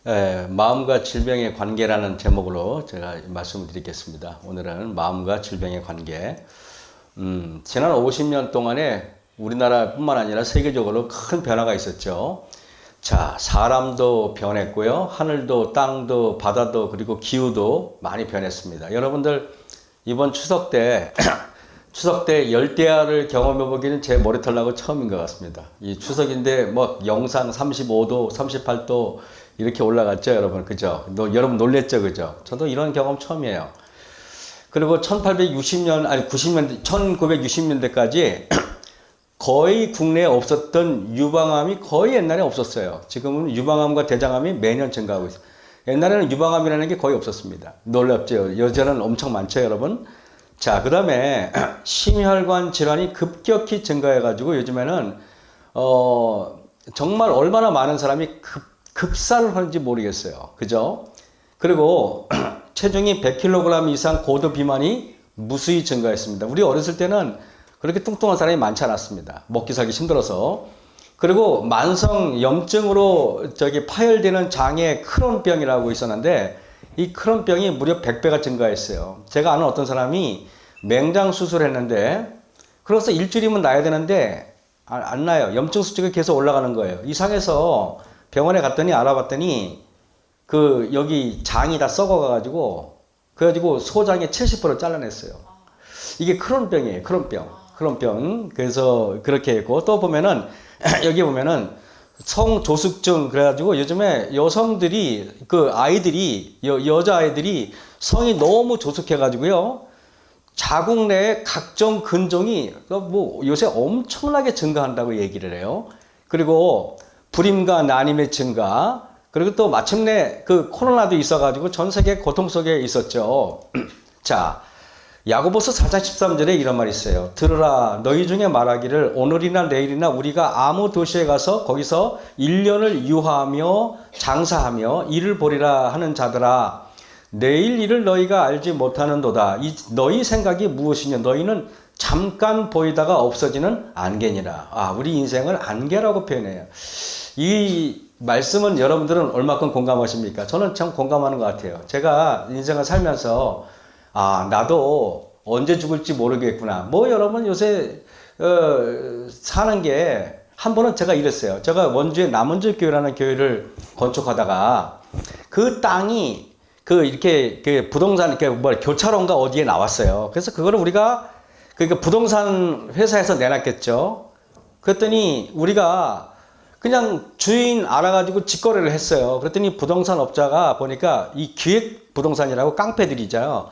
마음과 질병의 관계라는 제목으로 제가 말씀을 드리겠습니다. 오늘은 마음과 질병의 관계. 지난 50년 동안에 우리나라뿐만 아니라 세계적으로 큰 변화가 있었죠. 자, 사람도 변했고요. 하늘도, 땅도, 바다도, 그리고 기후도 많이 변했습니다. 여러분들, 이번 추석 때, 추석 때 열대야를 경험해 보기는 제 머리털 나고 처음인 것 같습니다. 이 추석인데, 뭐, 영상 35도, 38도, 이렇게 올라갔죠, 여러분. 그죠? 여러분 놀랬죠, 그죠? 저도 이런 경험 처음이에요. 그리고 1860년, 아니 90년대, 1960년대까지 거의 국내에 없었던 유방암이 거의 옛날에 없었어요. 지금은 유방암과 대장암이 매년 증가하고 있어요. 옛날에는 유방암이라는 게 거의 없었습니다. 놀랍죠? 여전은 엄청 많죠, 여러분? 자, 그 다음에 심혈관 질환이 급격히 증가해가지고 요즘에는, 정말 얼마나 많은 사람이 급사를 하는지 모르겠어요. 그죠? 그리고 체중이 100kg 이상 고도 비만이 무수히 증가했습니다. 우리 어렸을 때는 그렇게 뚱뚱한 사람이 많지 않았습니다. 먹기 살기 힘들어서. 그리고 만성 염증으로 파열되는 장애 크론병이라고 있었는데 이 크론병이 무려 100배가 증가했어요. 제가 아는 어떤 사람이 맹장 수술을 했는데 그래서 일주일이면 나야 되는데 안 나요. 염증 수치가 계속 올라가는 거예요. 이상해서 병원에 갔더니 알아봤더니 여기 장이 다 썩어가지고 그래가지고 소장의 70% 잘라냈어요. 이게 크론병이에요. 크론병. 그래서 그렇게 했고 또 보면은 여기 보면은 성조숙증 그래가지고 요즘에 여성들이 여자아이들이 성이 너무 조숙해가지고요. 자궁 내에 각종 근종이 뭐 요새 엄청나게 증가한다고 얘기를 해요. 그리고 불임과 난임의 증가, 그리고 또 마침내 코로나도 있어가지고 전 세계 고통 속에 있었죠. 자, 야고보서 4장 13절에 이런 말이 있어요. 들으라, 너희 중에 말하기를 오늘이나 내일이나 우리가 아무 도시에 가서 거기서 1년을 유하며 장사하며 일을 보리라 하는 자들아, 내일 일을 너희가 알지 못하는도다. 너희 생각이 무엇이냐? 너희는 잠깐 보이다가 없어지는 안개니라. 우리 인생을 안개라고 표현해요. 이 말씀은 여러분들은 얼마큼 공감하십니까? 저는 참 공감하는 것 같아요. 제가 인생을 살면서 나도 언제 죽을지 모르겠구나. 뭐 여러분 요새 사는 게 한 번은 제가 이랬어요. 제가 원주에 남원주 교회라는 교회를 건축하다가 그 땅이 이렇게 부동산 교차로인가 어디에 나왔어요. 그래서 그거를 우리가 부동산 회사에서 내놨겠죠. 그랬더니 우리가 그냥 주인 알아가지고 직거래를 했어요. 그랬더니 부동산 업자가 보니까 이 기획 부동산이라고 깡패들이죠.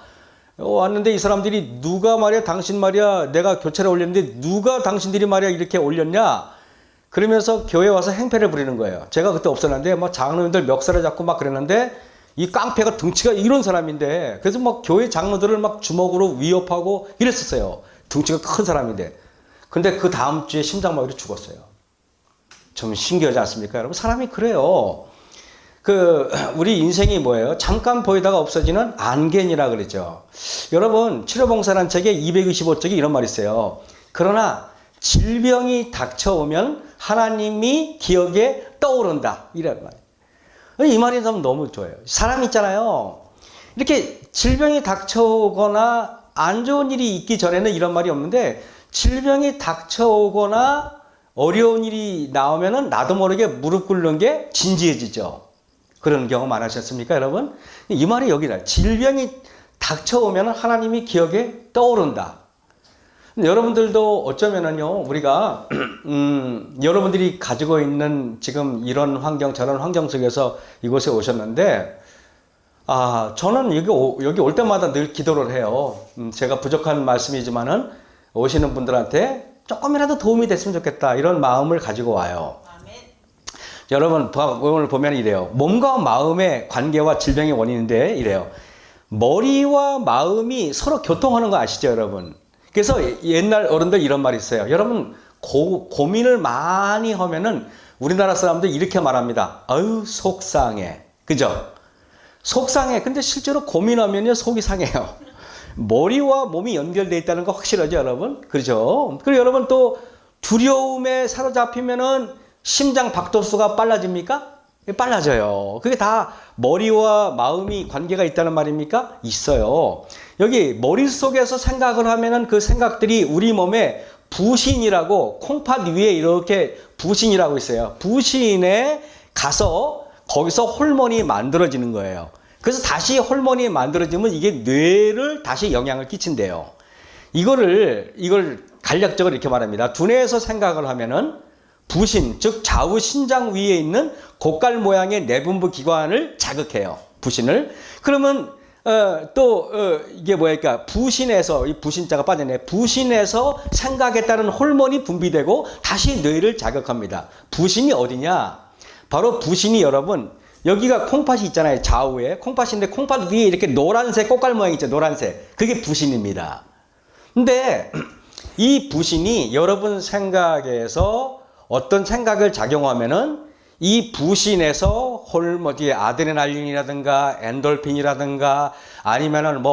왔는데 이 사람들이 누가 말이야, 당신 말이야, 내가 교체를 올렸는데 누가 당신들이 말이야 이렇게 올렸냐? 그러면서 교회에 와서 행패를 부리는 거예요. 제가 그때 없었는데 막 장로님들 멱살을 잡고 막 그랬는데 이 깡패가 덩치가 이런 사람인데 그래서 막 교회 장로들을 막 주먹으로 위협하고 이랬었어요. 덩치가 큰 사람인데. 근데 그 다음 주에 심장마비로 죽었어요. 좀 신기하지 않습니까? 여러분, 사람이 그래요. 우리 인생이 뭐예요? 잠깐 보이다가 없어지는 안개니라 그러죠. 여러분, 치료봉사라는 책에 225쪽에 이런 말이 있어요. 그러나 질병이 닥쳐오면 하나님이 기억에 떠오른다. 이런 말. 이 말이 너무 좋아요. 사람 있잖아요. 이렇게 질병이 닥쳐오거나 안 좋은 일이 있기 전에는 이런 말이 없는데 질병이 닥쳐오거나 어려운 일이 나오면은 나도 모르게 무릎 꿇는 게 진지해지죠. 그런 경험 안 하셨습니까, 여러분? 이 말이 여기다. 질병이 닥쳐오면 하나님이 기억에 떠오른다. 여러분들도 어쩌면은요, 우리가, 여러분들이 가지고 있는 지금 이런 환경, 저런 환경 속에서 이곳에 오셨는데, 저는 여기 올 때마다 늘 기도를 해요. 제가 부족한 말씀이지만은 오시는 분들한테 조금이라도 도움이 됐으면 좋겠다. 이런 마음을 가지고 와요. 아멘. 여러분, 오늘 보면 이래요. 몸과 마음의 관계와 질병의 원인인데 이래요. 머리와 마음이 서로 교통하는 거 아시죠, 여러분? 그래서 옛날 어른들 이런 말이 있어요. 여러분, 고민을 많이 하면은 우리나라 사람들 이렇게 말합니다. 아유, 속상해. 그죠? 속상해. 근데 실제로 고민하면요, 속이 상해요. 머리와 몸이 연결되어 있다는 거 확실하죠, 여러분? 그렇죠? 그리고 여러분 또 두려움에 사로잡히면은 심장 박도수가 빨라집니까? 빨라져요. 그게 다 머리와 마음이 관계가 있다는 말입니까? 있어요. 여기 머릿속에서 생각을 하면은 그 생각들이 우리 몸에 부신이라고 콩팥 위에 이렇게 부신이라고 있어요. 부신에 가서 거기서 호르몬이 만들어지는 거예요. 그래서 다시 호르몬이 만들어지면 이게 뇌를 다시 영향을 끼친대요. 이걸 간략적으로 이렇게 말합니다. 두뇌에서 생각을 하면은 부신, 즉 좌우 신장 위에 있는 고깔 모양의 내분부 기관을 자극해요. 부신을. 그러면 이게 뭐랄까 부신에서 이 부신자가 빠졌네. 부신에서 생각에 따른 호르몬이 분비되고 다시 뇌를 자극합니다. 부신이 어디냐? 바로 부신이 여러분 여기가 콩팥이 있잖아요. 좌우에 콩팥인데 콩팥 위에 이렇게 노란색 꽃갈 모양 있죠. 노란색. 그게 부신입니다. 근데 이 부신이 여러분 생각에서 어떤 생각을 작용하면은 이 부신에서 호르몬이 아드레날린이라든가 엔돌핀이라든가 아니면은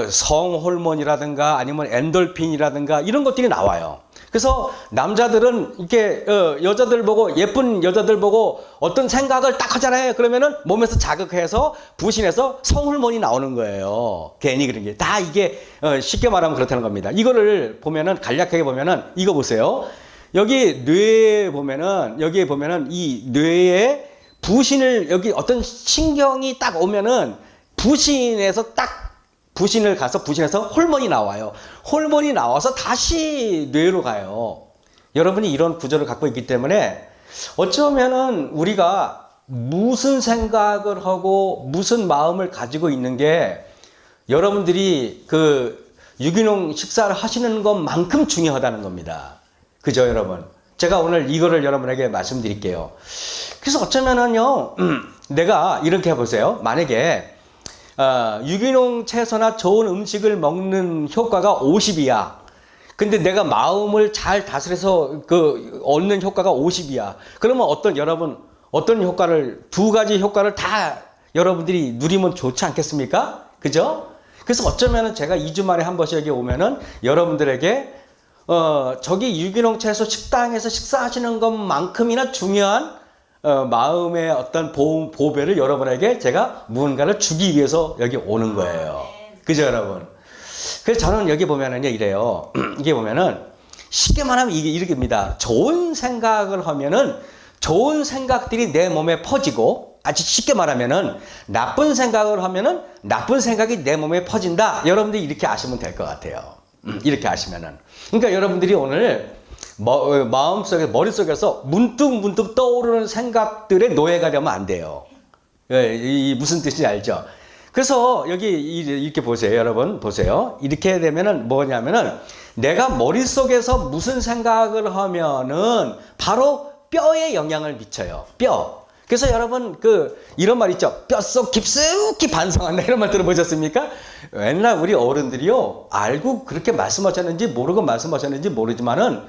성호르몬이라든가 아니면 엔돌핀이라든가 이런 것들이 나와요. 그래서 남자들은 이렇게 여자들 보고 예쁜 여자들 보고 어떤 생각을 딱 하잖아요. 그러면은 몸에서 자극해서 부신에서 성호르몬이 나오는 거예요. 괜히 그런 게 다 이게 쉽게 말하면 그렇다는 겁니다. 이거를 보면은 간략하게 보면은 이거 보세요. 여기 뇌에 보면은 여기에 보면은 이 뇌에 부신을 여기 어떤 신경이 딱 오면은 부신에서 딱 부신을 가서 부신에서 호르몬이 나와요. 호르몬이 나와서 다시 뇌로 가요. 여러분이 이런 구조를 갖고 있기 때문에 어쩌면은 우리가 무슨 생각을 하고 무슨 마음을 가지고 있는 게 여러분들이 그 유기농 식사를 하시는 것만큼 중요하다는 겁니다. 그죠, 여러분? 제가 오늘 이거를 여러분에게 말씀드릴게요. 그래서 어쩌면은요, 내가 이렇게 해보세요. 만약에 유기농 채소나 좋은 음식을 먹는 효과가 50이야. 근데 내가 마음을 잘 다스려서 얻는 효과가 50이야. 그러면 어떤 효과를, 두 가지 효과를 다 여러분들이 누리면 좋지 않겠습니까? 그죠? 그래서 어쩌면은 제가 2주 만에 한 번씩 여기 오면은 여러분들에게 저기 유기농 채소 식당에서 식사하시는 것만큼이나 중요한 마음의 어떤 보배를 여러분에게 제가 무언가를 주기 위해서 여기 오는 거예요. 그죠, 여러분? 그래서 저는 여기 보면은요, 이래요. 이게 보면은 쉽게 말하면 이게 이렇게입니다. 좋은 생각을 하면은 좋은 생각들이 내 몸에 퍼지고 아주 쉽게 말하면은 나쁜 생각을 하면은 나쁜 생각이 내 몸에 퍼진다. 여러분들이 이렇게 아시면 될 것 같아요. 이렇게 아시면은. 그러니까 여러분들이 오늘 마음속에, 머릿속에서 문득 떠오르는 생각들의 노예가 되면 안 돼요. 이 무슨 뜻인지 알죠? 그래서 여기 이렇게 보세요. 여러분 보세요. 이렇게 되면은 뭐냐면은 내가 머릿속에서 무슨 생각을 하면은 바로 뼈에 영향을 미쳐요. 뼈. 그래서 여러분 이런 말 있죠. 뼛속 깊숙이 반성한다 이런 말 들어보셨습니까? 옛날 우리 어른들이요 알고 그렇게 말씀하셨는지 모르고 말씀하셨는지 모르지만은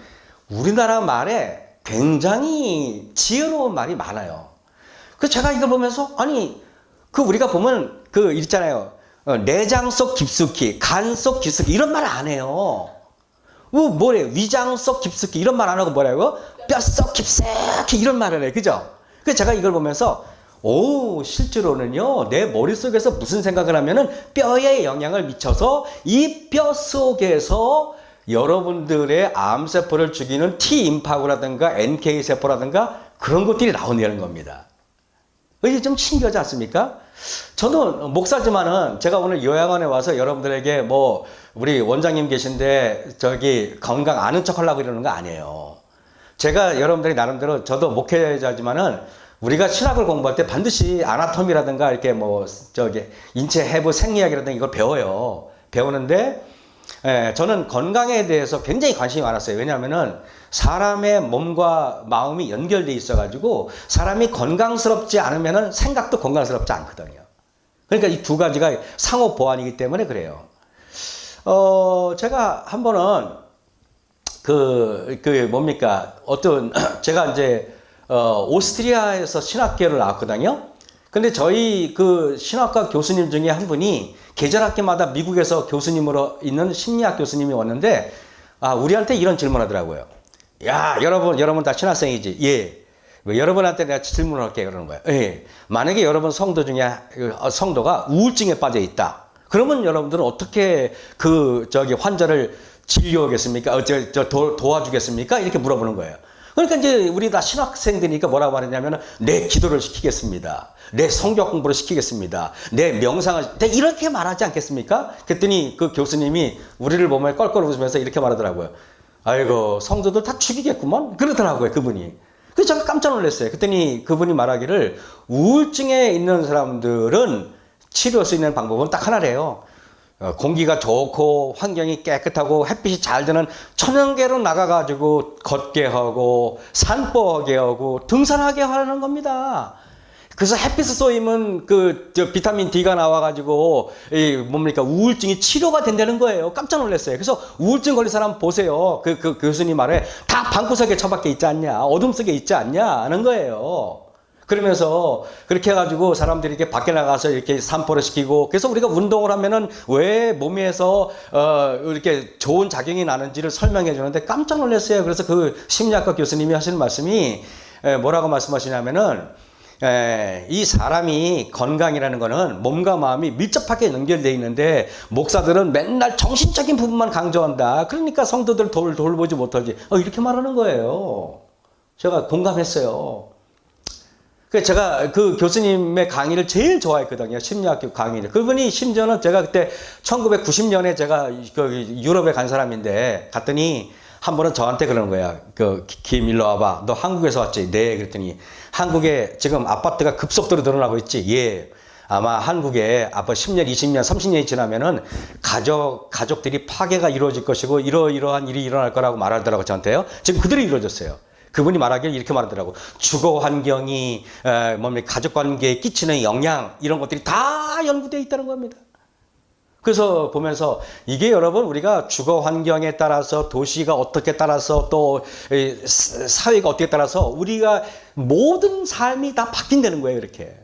우리나라 말에 굉장히 지혜로운 말이 많아요. 그래서 제가 이걸 보면서 아니 우리가 보면 있잖아요. 내장 속 깊숙이, 간 속 깊숙이 이런 말 안 해요. 뭐래? 위장 속 깊숙이 이런 말 안 하고 뭐라고? 뼛속 깊숙이 이런 말을 해. 그죠? 그래서 제가 이걸 보면서 실제로는요 내 머릿속에서 무슨 생각을 하면은 뼈에 영향을 미쳐서 이 뼈 속에서 여러분들의 암세포를 죽이는 T임파구라든가 NK세포라든가 그런 것들이 나온다는 겁니다. 이게 좀 신기하지 않습니까? 저는 목사지만은 제가 오늘 요양원에 와서 여러분들에게 우리 원장님 계신데 저기 건강 아는 척 하려고 이러는 거 아니에요. 제가 여러분들이 나름대로 저도 목회자지만은 우리가 신학을 공부할 때 반드시 아나토미라든가 이렇게 인체 해부 생리학이라든가 이걸 배워요. 배우는데 저는 건강에 대해서 굉장히 관심이 많았어요. 왜냐하면은 사람의 몸과 마음이 연결돼 있어가지고 사람이 건강스럽지 않으면은 생각도 건강스럽지 않거든요. 그러니까 이 두 가지가 상호 보완이기 때문에 그래요. 제가 한 번은 제가 이제 오스트리아에서 신학교를 나왔거든요. 근데 저희 신학과 교수님 중에 한 분이 계절학기마다 미국에서 교수님으로 있는 심리학 교수님이 왔는데 우리한테 이런 질문 하더라고요. 야, 여러분 다 신학생이지? 예. 여러분한테 내가 질문을 할게 그러는 거예요. 예. 만약에 여러분 성도 중에 성도가 우울증에 빠져 있다. 그러면 여러분들은 어떻게 환자를 진료하겠습니까? 도와주겠습니까? 이렇게 물어보는 거예요. 그러니까 이제 우리 다 신학생들이니까 뭐라고 하느냐면 내 기도를 시키겠습니다. 내 성경 공부를 시키겠습니다. 내 명상을 이렇게 말하지 않겠습니까? 그랬더니 그 교수님이 우리를 보면 껄껄 웃으면서 이렇게 말하더라고요. 아이고 성도들 다 죽이겠구먼 그러더라고요 그분이. 그래서 제가 깜짝 놀랐어요. 그랬더니 그분이 말하기를 우울증에 있는 사람들은 치료할 수 있는 방법은 딱 하나래요. 공기가 좋고 환경이 깨끗하고 햇빛이 잘 드는 천연계로 나가가지고 걷게 하고 산보하게 하고 등산하게 하는 겁니다. 그래서 햇빛에 쏘이면 비타민 D가 나와가지고 우울증이 치료가 된다는 거예요. 깜짝 놀랐어요. 그래서 우울증 걸린 사람 보세요. 그 교수님 말에 다 방구석에 처박혀 있지 않냐, 어둠 속에 있지 않냐 하는 거예요. 그러면서 그렇게 해가지고 사람들이 이렇게 밖에 나가서 이렇게 산보를 시키고, 그래서 우리가 운동을 하면은 왜 몸에서 이렇게 좋은 작용이 나는지를 설명해 주는데 깜짝 놀랐어요. 그래서 그 심리학과 교수님이 하시는 말씀이 뭐라고 말씀하시냐면은 이 사람이 건강이라는 거는 몸과 마음이 밀접하게 연결되어 있는데 목사들은 맨날 정신적인 부분만 강조한다. 그러니까 성도들 돌보지 못하지. 이렇게 말하는 거예요. 제가 공감했어요. 그래서 제가 그 교수님의 강의를 제일 좋아했거든요. 심리학교 강의를. 그분이 심지어는 제가 그때 1990년에 제가 유럽에 간 사람인데 갔더니 한 번은 저한테 그러는 거야. 김 일로 와봐. 너 한국에서 왔지? 네. 그랬더니 한국에 지금 아파트가 급속도로 늘어나고 있지? 예. 아마 한국에 앞으로 10년, 20년, 30년이 지나면은 가족들이 파괴가 이루어질 것이고 이러한 일이 일어날 거라고 말하더라고 저한테요. 지금 그대로 이루어졌어요. 그분이 말하기를 이렇게 말하더라고. 주거 환경이 가족 관계에 끼치는 영향 이런 것들이 다 연구되어 있다는 겁니다. 그래서 보면서 이게 여러분 우리가 주거 환경에 따라서 도시가 어떻게 따라서 또 사회가 어떻게 따라서 우리가 모든 삶이 다 바뀐다는 거예요. 이렇게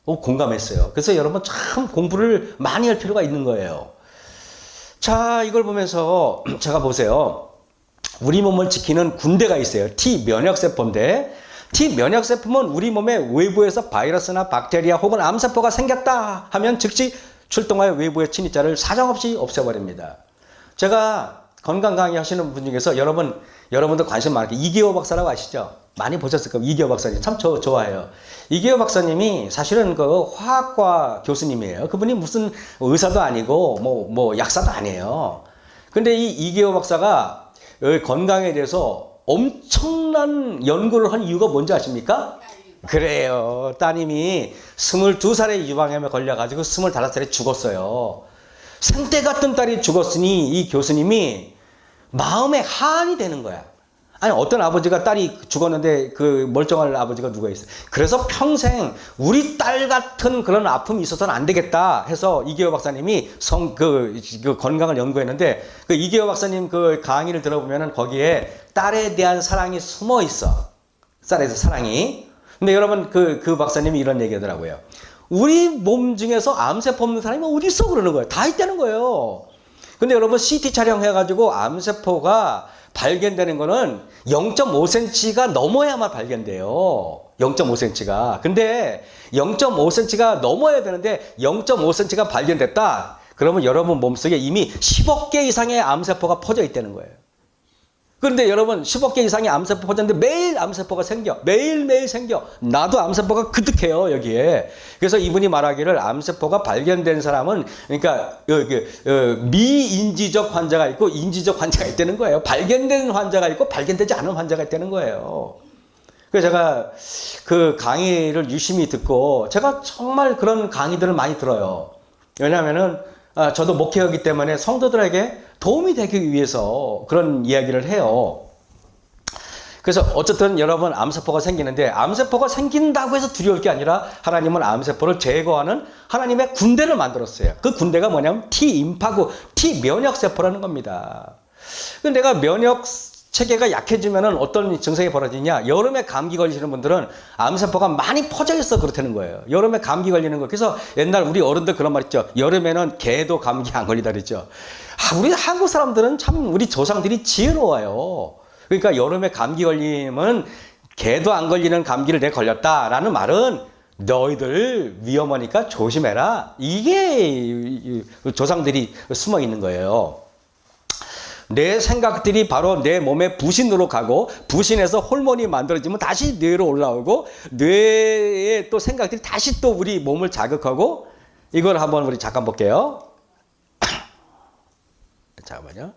공감했어요. 그래서 여러분 참 공부를 많이 할 필요가 있는 거예요. 자, 이걸 보면서 제가 보세요. 우리 몸을 지키는 군대가 있어요. T 면역세포인데 T 면역세포는 우리 몸의 외부에서 바이러스나 박테리아 혹은 암세포가 생겼다 하면 즉시 출동하여 외부의 침입자를 사정없이 없애버립니다. 제가 건강 강의 하시는 분 중에서 여러분들 관심 많게 이기호 박사라고 아시죠? 많이 보셨을 거예요. 이기호 박사님 참 좋아해요. 이기호 박사님이 사실은 화학과 교수님이에요. 그분이 무슨 의사도 아니고 뭐 약사도 아니에요. 근데 이 이기호 박사가 건강에 대해서 엄청난 연구를 한 이유가 뭔지 아십니까? 그래요. 따님이 22살에 유방암에 걸려가지고 25살에 죽었어요. 생때 같은 딸이 죽었으니 이 교수님이 마음에 한이 되는 거야. 아니 어떤 아버지가 딸이 죽었는데 그 멀쩡한 아버지가 누가 있어요. 그래서 평생 우리 딸 같은 그런 아픔이 있어서는 안 되겠다 해서 이기호 박사님이 건강을 연구했는데 그 이기호 박사님 그 강의를 들어보면은 거기에 딸에 대한 사랑이 숨어 있어. 딸에 대한 사랑이. 근데 여러분 그 박사님이 이런 얘기하더라고요. 우리 몸 중에서 암세포 없는 사람이 어디 있어 그러는 거예요. 다 있다는 거예요. 근데 여러분 CT 촬영해가지고 암세포가 발견되는 거는 0.5cm가 넘어야만 발견돼요. 0.5cm가. 근데 0.5cm가 넘어야 되는데 0.5cm가 발견됐다. 그러면 여러분 몸속에 이미 10억 개 이상의 암세포가 퍼져 있다는 거예요. 그런데 여러분 10억 개 이상의 암세포 퍼졌는데 매일 암세포가 생겨. 매일매일 생겨. 나도 암세포가 그득해요 여기에. 그래서 이분이 말하기를 암세포가 발견된 사람은 그러니까 미인지적 환자가 있고 인지적 환자가 있다는 거예요. 발견된 환자가 있고 발견되지 않은 환자가 있다는 거예요. 그래서 제가 그 강의를 유심히 듣고 제가 정말 그런 강의들을 많이 들어요. 왜냐하면은 저도 목회하기 때문에 성도들에게 도움이 되기 위해서 그런 이야기를 해요. 그래서 어쨌든 여러분 암세포가 생기는데 암세포가 생긴다고 해서 두려울 게 아니라 하나님은 암세포를 제거하는 하나님의 군대를 만들었어요. 그 군대가 뭐냐면 T임파구, T면역세포라는 겁니다. 근데 내가 면역 체계가 약해지면은 어떤 증상이 벌어지냐? 여름에 감기 걸리시는 분들은 암세포가 많이 퍼져 있어 그렇다는 거예요. 여름에 감기 걸리는 거. 그래서 옛날 우리 어른들 그런 말 있죠. 여름에는 개도 감기 안 걸리다 그랬죠. 우리 한국 사람들은 참 우리 조상들이 지혜로워요. 그러니까 여름에 감기 걸리면 개도 안 걸리는 감기를 내가 걸렸다라는 말은 너희들 위험하니까 조심해라. 이게 조상들이 숨어 있는 거예요. 내 생각들이 바로 내 몸의 부신으로 가고 부신에서 호르몬이 만들어지면 다시 뇌로 올라오고 뇌의 또 생각들이 다시 또 우리 몸을 자극하고 이걸 한번 우리 잠깐 볼게요. 잠깐만요.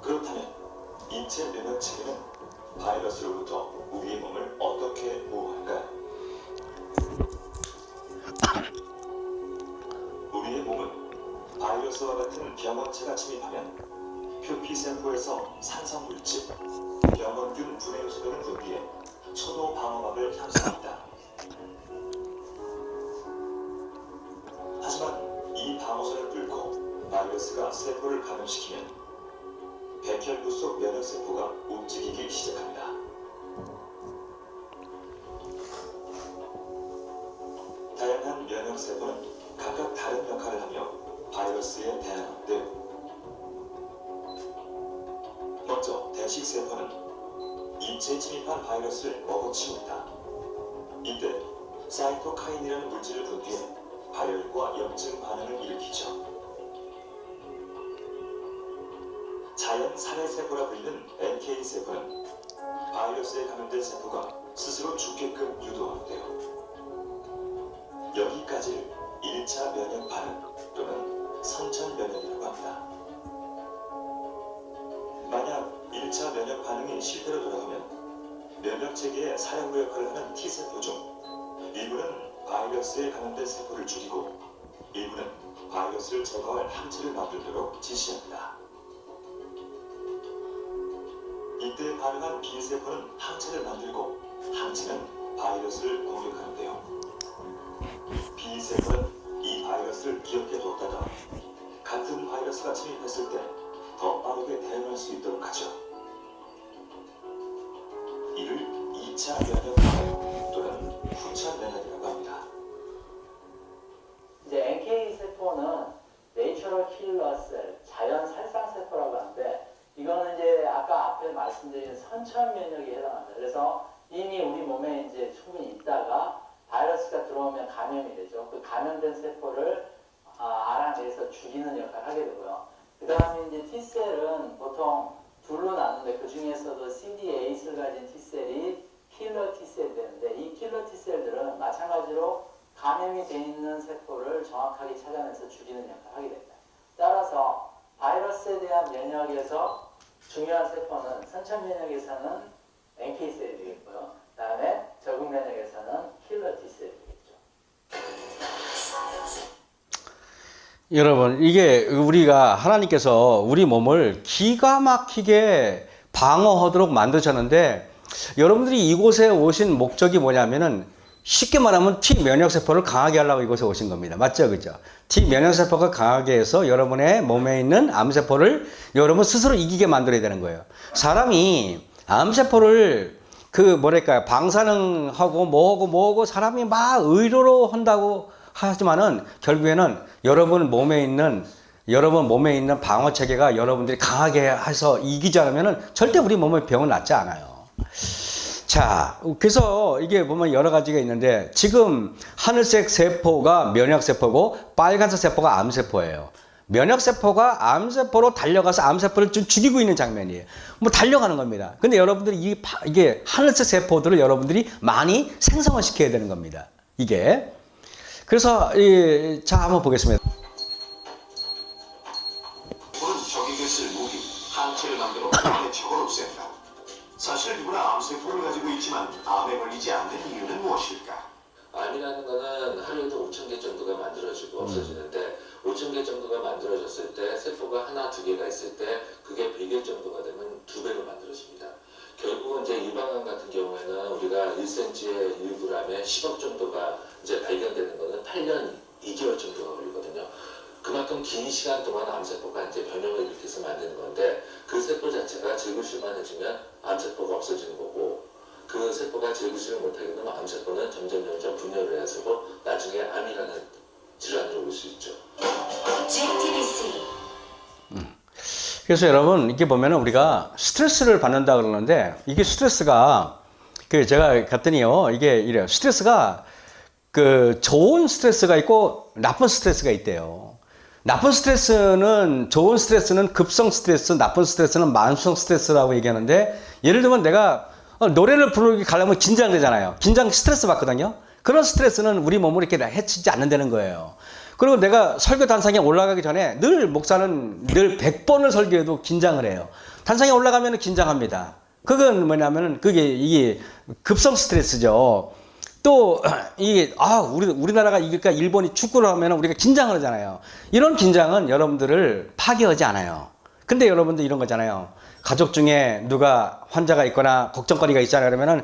그렇다면 인체 면역 체계는 바이러스로부터 우리의 몸을 어떻게 보호할까요? 우리의 몸은 바이러스와 같은 병원체가 침입하면 표피세포에서 산성물질, 병원균 분해 요소 등을 분비해 초도 방어막을 형성합니다. 하지만 이 방어선을 뚫고 바이러스가 세포를 감염시키면 백혈구 속 면역세포가 움직이기 시작합니다. 다양한 면역세포는 각각 다른 역할을 하며 바이러스에 대항하는데 먼저 대식세포는 인체에 침입한 바이러스를 먹어치웁니다. 이때 사이토카인이라는 물질을 분비해 발열과 염증 반응을 일으키죠. 자연 살해세포라 불리는 NK세포는 바이러스에 감염된 세포가 스스로 죽게끔 유도하는데요. 여기까지를 1차 면역 반응 또는 선천 면역이라고 합니다. 만약 1차 면역 반응이 실패로 돌아가면 면역 체계의 사령부 역할을 하는 T세포 중 일부는 바이러스에 감염된 세포를 죽이고 일부는 바이러스를 제거할 항체를 만들도록 지시합니다. 이때 반응한 B세포는 항체를 만들고 항체는 바이러스를 공격하는데요. B세포는 이 바이러스를 기억해 뒀다가 같은 바이러스가 침입했을 때 더 빠르게 대응할 수 있도록 하죠. 이를 2차 면역 반응 또는 후차 면역이라고 합니다. 이제 NK 세포는 내추럴 킬러 셀, 자연 살상 세포라고 하는데 이거는 이제 아까 앞에 말씀드린 선천 면역에 해당합니다. 그래서 이미 우리 몸에 이제 충분히 있다가 바이러스가 들어오면 감염이 되죠. 그 감염된 세포를 알아내서 죽이는 역할을 하게 되고요. 그 다음에 이제 T셀은 보통 둘로 나누는데 그 중에서도 CD8을 가진 T셀이 킬러 T셀이 되는데 이 킬러 T셀들은 마찬가지로 감염이 돼 있는 세포를 정확하게 찾아내서 죽이는 역할을 하게 됩니다. 따라서 바이러스에 대한 면역에서 중요한 세포는 선천 면역에서는 NK셀이 되겠고요. 그 다음에 적응 면역에서는 킬러 T셀이 되겠죠. 여러분, 이게 우리가 하나님께서 우리 몸을 기가 막히게 방어하도록 만드셨는데 여러분들이 이곳에 오신 목적이 뭐냐면은 쉽게 말하면 T 면역세포를 강하게 하려고 이곳에 오신 겁니다. 맞죠? 그죠? T 면역세포가 강하게 해서 여러분의 몸에 있는 암세포를 여러분 스스로 이기게 만들어야 되는 거예요. 사람이 암세포를 방사능하고 뭐하고 사람이 막 의료로 한다고 하지만은 결국에는 여러분 몸에 있는 방어 체계가 여러분들이 강하게 해서 이기지 않으면은 절대 우리 몸의 병은 낫지 않아요. 자, 그래서 이게 보면 여러 가지가 있는데 지금 하늘색 세포가 면역세포고 빨간색 세포가 암세포예요. 면역세포가 암세포로 달려가서 암세포를 좀 죽이고 있는 장면이에요. 뭐 달려가는 겁니다. 근데 여러분들이 이게 하늘색 세포들을 여러분들이 많이 생성을 시켜야 되는 겁니다. 이게. 그래서 자 한번 보겠습니다. 오늘 적에게 쓸 무기, 항체를 만들어 암의 적을 없앤다. 사실 누구나 암세포를 가지고 있지만 암에 걸리지 않는 이유는 무엇일까? 암이라는 거는 하루에도 5,000개 정도가 만들어지고 없어지는데 5,000개 정도가 만들어졌을 때 세포가 하나, 두 개가 있을 때 그게 100일 정도가 되면 2배로 만들어집니다. 결국은 이제 유방암 같은 경우에는 우리가 1cm의 1g에 10억 정도가 이제 발견되는 거는 8년 2개월 정도가 걸리거든요. 그만큼 긴 시간 동안 암세포가 이제 변형을 일으켜서 만드는 건데 그 세포 자체가 질구실만해지면 암세포가 없어지는 거고 그 세포가 질구실을 못하게 되면 암세포는 점점 분열을 해서 나중에 암이라는 질환으로 올 수 있죠. 그래서 여러분 이렇게 보면은 우리가 스트레스를 받는다 그러는데 이게 스트레스가 그 제가 갔더니요 이게 이래요. 스트레스가 그 좋은 스트레스가 있고 나쁜 스트레스가 있대요. 나쁜 스트레스는 좋은 스트레스는 급성 스트레스, 나쁜 스트레스는 만성 스트레스라고 얘기하는데 예를 들면 내가 노래를 부르기 가려면 긴장되잖아요. 긴장 스트레스 받거든요. 그런 스트레스는 우리 몸을 이렇게 해치지 않는다는 거예요. 그리고 내가 설교 단상에 올라가기 전에 늘 목사는 늘 100번을 설교해도 긴장을 해요. 단상에 올라가면 긴장합니다. 그건 뭐냐면은 이게 급성 스트레스죠. 또 이게 우리나라가 이길까 일본이 축구를 하면 우리가 긴장을 하잖아요. 이런 긴장은 여러분들을 파괴하지 않아요. 근데 여러분들 이런 거잖아요. 가족 중에 누가 환자가 있거나 걱정거리가 있잖아요. 그러면은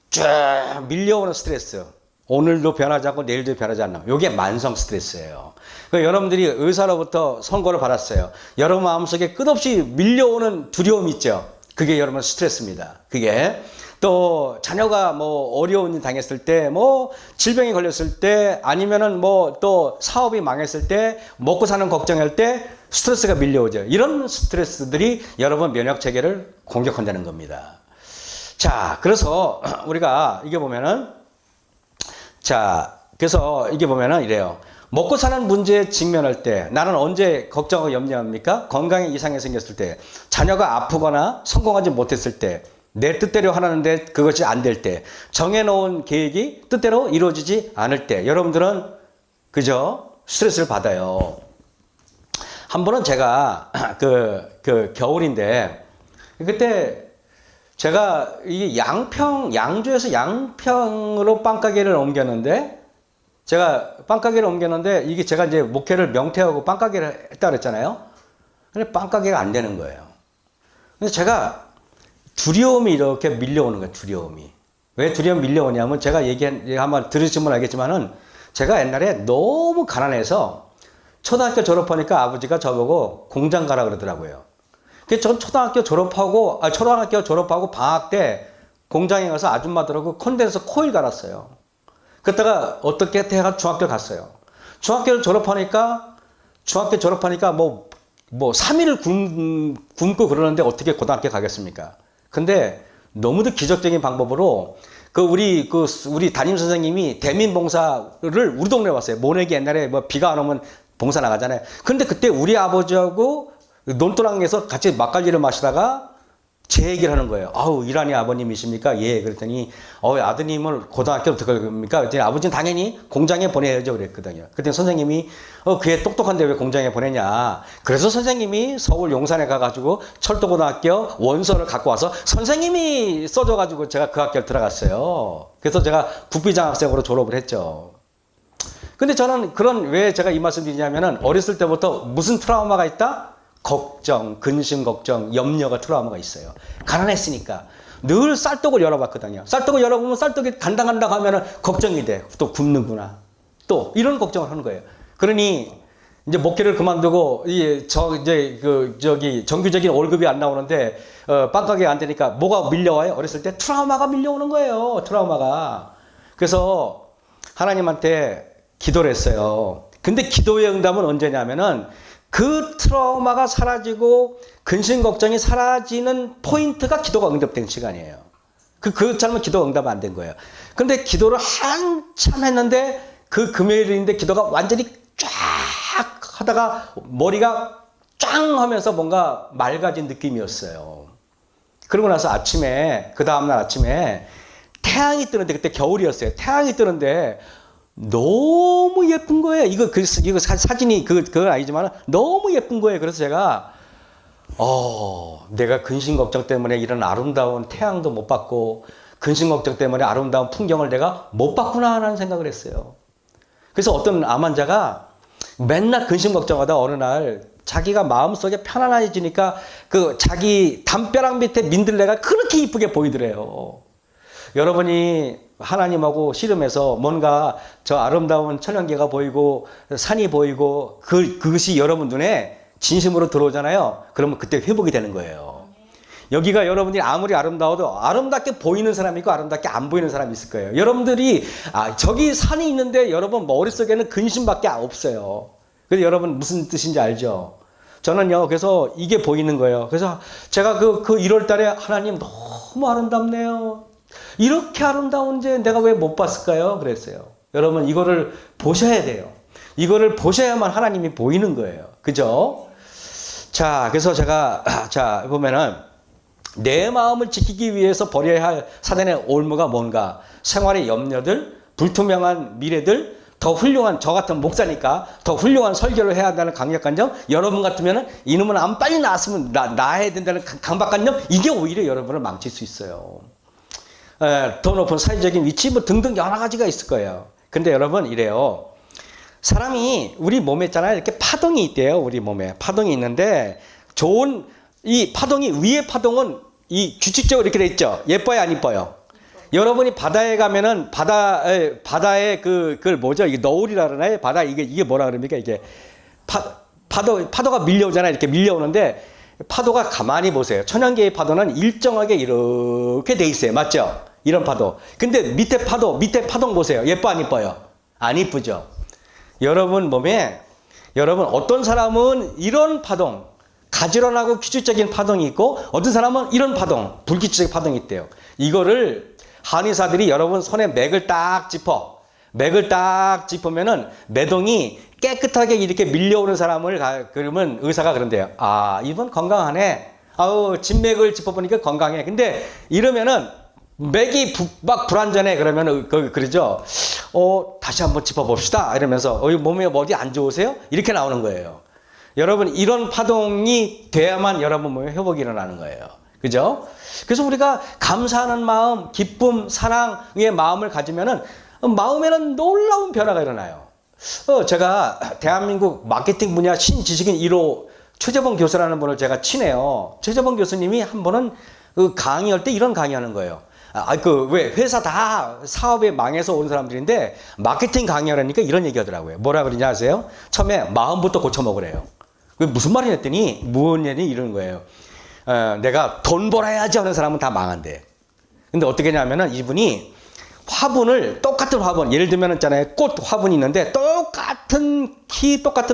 쫙 밀려오는 스트레스. 오늘도 변하지 않고 내일도 변하지 않는 이게 만성 스트레스예요. 여러분들이 의사로부터 선고를 받았어요. 여러분 마음속에 끝없이 밀려오는 두려움이 있죠. 그게 여러분 스트레스입니다. 그게 또 자녀가 뭐 어려운 일 당했을 때, 뭐 질병이 걸렸을 때, 아니면은 뭐 또 사업이 망했을 때, 먹고 사는 걱정할 때 스트레스가 밀려오죠. 이런 스트레스들이 여러분 면역 체계를 공격한다는 겁니다. 자, 그래서 우리가 이게 보면은 그래서 이게 보면은 이래요. 먹고 사는 문제에 직면할 때 나는 언제 걱정하고 염려합니까? 건강에 이상이 생겼을 때, 자녀가 아프거나 성공하지 못했을 때, 내 뜻대로 하는데 그것이 안 될 때, 정해놓은 계획이 뜻대로 이루어지지 않을 때, 여러분들은 그죠? 스트레스를 받아요. 한 번은 제가 겨울인데 그때 제가 이 양주에서 양평으로 빵가게를 옮겼는데 제가 빵가게를 옮겼는데 이게 제가 이제 목회를 명퇴하고 빵가게를 했다 그랬잖아요. 근데 빵가게가 안 되는 거예요. 그래서 제가 두려움이 이렇게 밀려오는 거예요. 두려움이. 왜 두려움이 밀려오냐면 제가 한번 들으시면 알겠지만은 제가 옛날에 너무 가난해서 초등학교 졸업하니까 아버지가 저보고 공장 가라 그러더라고요. 그래서 전 초등학교 졸업하고 방학 때 공장에 가서 아줌마들하고 콘덴서 코일 갈았어요. 그러다가 어떻게 해가 중학교 갔어요. 중학교 졸업하니까 뭐 3일을 굶고 그러는데 어떻게 고등학교 가겠습니까? 근데 너무도 기적적인 방법으로 우리 담임 선생님이 대민봉사를 우리 동네에 왔어요. 모내기 옛날에 뭐 비가 안 오면 봉사 나가잖아요. 근데 그때 우리 아버지하고 논두렁에서 같이 막걸리를 마시다가 제 얘기를 하는 거예요. 이란이 아버님이십니까? 예. 그랬더니 아드님을 고등학교 어떻게 갈 겁니까? 그랬더니 아버지는 당연히 공장에 보내야죠 그랬거든요. 그랬더니 선생님이 그애 똑똑한데 왜 공장에 보내냐. 그래서 선생님이 서울 용산에 가가지고 철도고등학교 원서를 갖고 와서 선생님이 써줘가지고 제가 그 학교를 들어갔어요. 그래서 제가 국비장학생으로 졸업을 했죠. 근데 저는 왜 제가 이 말씀 드리냐면은 어렸을 때부터 무슨 트라우마가 있다? 걱정, 근심 걱정, 염려가 트라우마가 있어요. 가난했으니까. 늘 쌀떡을 열어봤거든요. 쌀떡을 열어보면 쌀떡이 간당간당 하면은 걱정이 돼. 또 굶는구나. 또 이런 걱정을 하는 거예요. 그러니 이제 목회를 그만두고 정규적인 월급이 안 나오는데 빵가게가 안 되니까 뭐가 밀려와요? 어렸을 때 트라우마가 밀려오는 거예요. 트라우마가. 그래서 하나님한테 기도를 했어요. 근데 기도의 응답은 언제냐면은 그 트라우마가 사라지고 근심 걱정이 사라지는 포인트가 기도가 응답된 시간이에요. 그렇잖아요. 기도가 응답 안 된 거예요. 근데 기도를 한참 했는데 그 금요일인데 기도가 완전히 쫙 하다가 머리가 짱 하면서 뭔가 맑아진 느낌이었어요. 그러고 나서 그 다음날 아침에 태양이 뜨는데 그때 겨울이었어요. 태양이 뜨는데 너무 예쁜 거예요. 이거 사진이 그건 아니지만 너무 예쁜 거예요. 그래서 제가 내가 근심 걱정 때문에 이런 아름다운 태양도 못 봤고 근심 걱정 때문에 아름다운 풍경을 내가 못 봤구나 하는 생각을 했어요. 그래서 어떤 암 환자가 맨날 근심 걱정하다 어느 날 자기가 마음속에 편안해지니까 자기 담벼락 밑에 민들레가 그렇게 이쁘게 보이더래요. 여러분이 하나님하고 씨름해서 뭔가 저 아름다운 천연계가 보이고 산이 보이고 그것이 여러분 눈에 진심으로 들어오잖아요. 그러면 그때 회복이 되는 거예요. 여기가 여러분이 아무리 아름다워도 아름답게 보이는 사람이 있고 아름답게 안 보이는 사람이 있을 거예요. 여러분들이 저기 산이 있는데 여러분 머릿속에는 근심밖에 없어요. 그래서 여러분 무슨 뜻인지 알죠? 저는요, 그래서 이게 보이는 거예요. 그래서 제가 그 1월 달에 하나님 너무 아름답네요. 이렇게 아름다운데 내가 왜 못 봤을까요? 그랬어요. 여러분, 이거를 보셔야 돼요. 이거를 보셔야만 하나님이 보이는 거예요. 그죠? 자, 그래서 제가, 자, 보면은, 내 마음을 지키기 위해서 버려야 할 사단의 올무가 뭔가? 생활의 염려들, 불투명한 미래들, 더 훌륭한, 저 같은 목사니까 더 훌륭한 설교를 해야 한다는 강박관념, 여러분 같으면은 이놈은 안 빨리 나았으면 나야 된다는 강박관념, 이게 오히려 여러분을 망칠 수 있어요. 더 높은 사회적인 위치, 뭐 등등 여러 가지가 있을 거예요. 근데 여러분, 이래요. 사람이 우리 몸에 있잖아요. 이렇게 파동이 있대요. 우리 몸에. 파동이 있는데, 좋은, 이 파동이, 위의 파동은 이 규칙적으로 이렇게 돼 있죠. 예뻐요, 안 예뻐요? 여러분이 바다에 가면은 바다에 그걸 뭐죠? 이게 너울이라 그러나요? 바다 이게 뭐라 그럽니까? 이게 파도가 밀려오잖아요. 이렇게 밀려오는데 파도가 가만히 보세요. 천연계의 파도는 일정하게 이렇게 돼 있어요. 맞죠? 이런 파도. 근데 밑에 파동 보세요. 예뻐 안 예뻐요? 안 예쁘죠? 여러분 몸에 여러분 어떤 사람은 이런 파동 가지런하고 규칙적인 파동이 있고 어떤 사람은 이런 파동 불규칙적인 파동이 있대요. 이거를 한의사들이 여러분 손에 맥을 딱 짚으면은 매동이 깨끗하게 이렇게 밀려오는 사람을 그러면 의사가 그런대요. 아, 이분 건강하네. 아우, 진맥을 짚어보니까 건강해. 근데 이러면은 맥이 막 불안전해. 그러면 그러죠. 다시 한번 짚어봅시다. 이러면서 몸에 어디 안 좋으세요? 이렇게 나오는 거예요. 여러분, 이런 파동이 돼야만 여러분 몸에 회복이 일어나는 거예요. 그죠? 그래서 우리가 감사하는 마음, 기쁨, 사랑의 마음을 가지면은 마음에는 놀라운 변화가 일어나요. 제가 대한민국 마케팅 분야 신지식인 1호 최재봉 교수라는 분을 제가 친해요. 최재봉 교수님이 한 번은 강의할 때 이런 강의하는 거예요. 왜 회사 다 사업에 망해서 온 사람들인데 마케팅 강의하려니까 이런 얘기 하더라고요. 뭐라 그러냐 아세요? 처음에 마음부터 고쳐먹으래요. 그게 무슨 말이냐 했더니 무언년이 이러는 거예요. 내가 돈 벌어야지 하는 사람은 다 망한대. 근데 어떻게 하냐면은 이분이 똑같은 화분, 예를 들면 있잖아요. 꽃 화분이 있는데 똑같은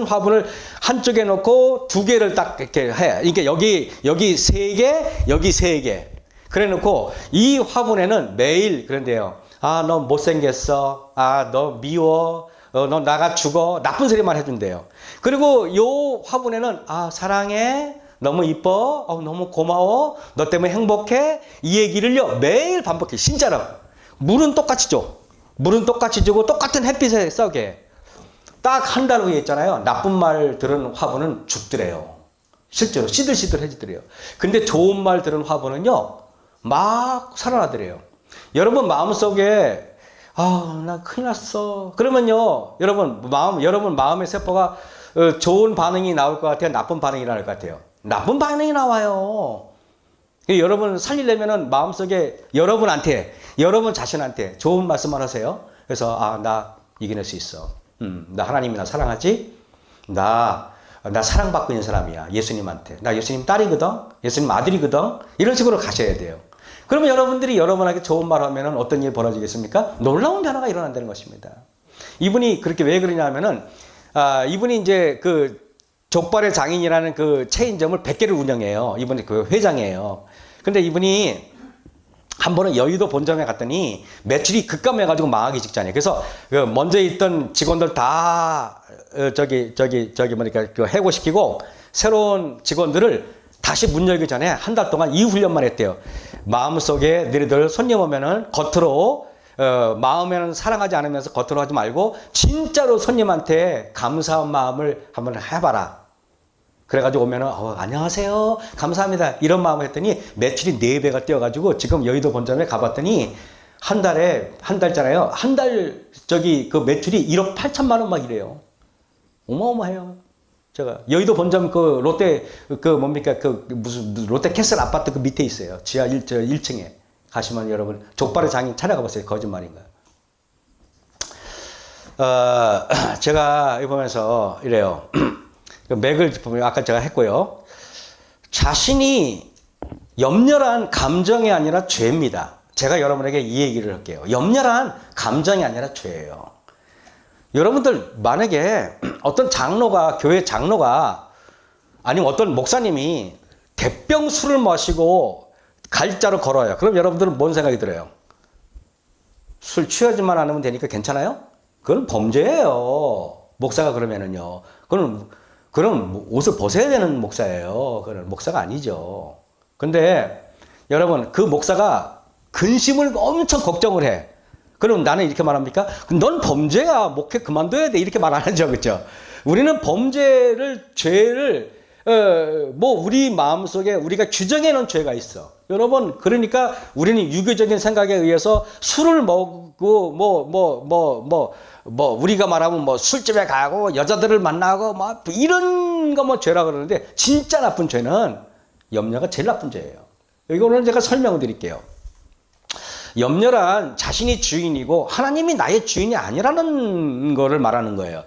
화분을 한쪽에 놓고 두 개를 딱 이렇게 해. 그러니까 여기 세 개, 여기 세 개. 그래 놓고 이 화분에는 매일 그런데요. 아, 너 못생겼어. 아, 너 미워. 너 나가 죽어. 나쁜 소리만 해준대요. 그리고 요 화분에는 아, 사랑해. 너무 이뻐. 너무 고마워. 너 때문에 행복해. 이 얘기를요. 매일 반복해. 진짜로. 물은 똑같이 줘. 물은 똑같이 주고 똑같은 햇빛에 썩게. 딱 한 달 후에 있잖아요. 나쁜 말 들은 화분은 죽더래요. 실제로 시들시들해지더래요. 근데 좋은 말 들은 화분은요. 막 살아나더래요. 여러분 마음속에 나 큰일 났어. 그러면요. 여러분 마음의 세포가 좋은 반응이 나올 것 같아요? 나쁜 반응이 나올 것 같아요? 나쁜 반응이 나와요. 여러분 살리려면은 마음속에 여러분 자신한테 좋은 말씀만 하세요. 그래서 나 이겨낼 수 있어. 나 하나님이 나 사랑하지? 나 사랑받고 있는 사람이야. 예수님한테. 나 예수님 딸이거든. 예수님 아들이거든. 이런 식으로 가셔야 돼요. 그러면 여러분들이 여러분에게 좋은 말 하면은 어떤 일이 벌어지겠습니까? 놀라운 변화가 일어난다는 것입니다. 이분이 그렇게 왜 그러냐면은 이분이 이제 그 족발의 장인이라는 그 체인점을 100개를 운영해요. 이분이 그 회장이에요. 근데 이분이 한 번은 여의도 본점에 갔더니 매출이 급감해가지고 망하기 직전이에요. 그래서 먼저 있던 직원들 다 해고시키고 새로운 직원들을 다시 문 열기 전에 한 달 동안 이 훈련만 했대요. 마음속에 너희들 손님 오면은 겉으로 마음에는 사랑하지 않으면서 겉으로 하지 말고 진짜로 손님한테 감사한 마음을 한번 해봐라. 그래가지고 오면은 안녕하세요 감사합니다 이런 마음을 했더니 매출이 4배가 뛰어가지고 지금 여의도 본점에 가봤더니 한 달잖아요. 한 달 그 매출이 1억 8천만 원 막 이래요. 어마어마해요. 제가 여의도 본점 그 롯데 무슨 롯데 캐슬 아파트 그 밑에 있어요. 지하 1층에 가시면 여러분 족발의 장인 찾아가 보세요. 거짓말인가요? 제가 보면서 이래요. 맥을 보면 아까 제가 했고요. 자신이 염려한 감정이 아니라 죄입니다. 제가 여러분에게 이 얘기를 할게요. 염려한 감정이 아니라 죄예요. 여러분들 만약에 어떤 교회 장로가 아니면 어떤 목사님이 대병 술을 마시고 갈자로 걸어요. 그럼 여러분들은 뭔 생각이 들어요? 술 취하지만 않으면 되니까 괜찮아요? 그건 범죄예요. 목사가 그러면은요. 그럼 옷을 벗어야 되는 목사예요. 그건 목사가 아니죠. 근데 여러분, 그 목사가 근심을 엄청 걱정을 해. 그럼 나는 이렇게 말합니까? 넌 범죄야. 목회 그만둬야 돼. 이렇게 말 안 하죠. 그렇죠? 우리는 죄를 우리 마음속에 우리가 규정해 놓은 죄가 있어. 여러분, 그러니까 우리는 유교적인 생각에 의해서 술을 먹고 우리가 말하면 술집에 가고 여자들을 만나고 이런 거 죄라 그러는데, 진짜 나쁜 죄는 염려가 제일 나쁜 죄예요. 이거는 제가 설명을 드릴게요. 염려란 자신이 주인이고 하나님이 나의 주인이 아니라는 거를 말하는 거예요.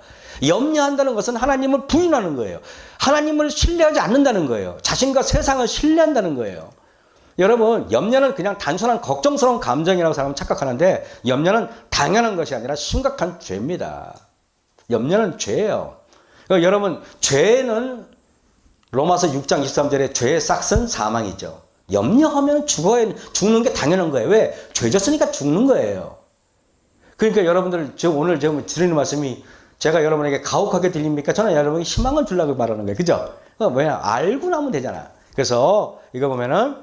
염려한다는 것은 하나님을 부인하는 거예요. 하나님을 신뢰하지 않는다는 거예요. 자신과 세상을 신뢰한다는 거예요. 여러분, 염려는 그냥 단순한 걱정스러운 감정이라고 사람은 착각하는데, 염려는 당연한 것이 아니라 심각한 죄입니다. 염려는 죄예요. 그러니까 여러분, 죄는 로마서 6장 23절에 죄의 싹은 사망이죠. 염려하면 죽는 게 당연한 거예요. 왜? 죄 졌으니까 죽는 거예요. 그러니까 여러분들, 오늘 제가 드리는 말씀이 제가 여러분에게 가혹하게 들립니까? 저는 여러분에게 희망을 주려고 말하는 거예요. 그죠? 왜냐? 알고 나면 되잖아. 그래서 이거 보면은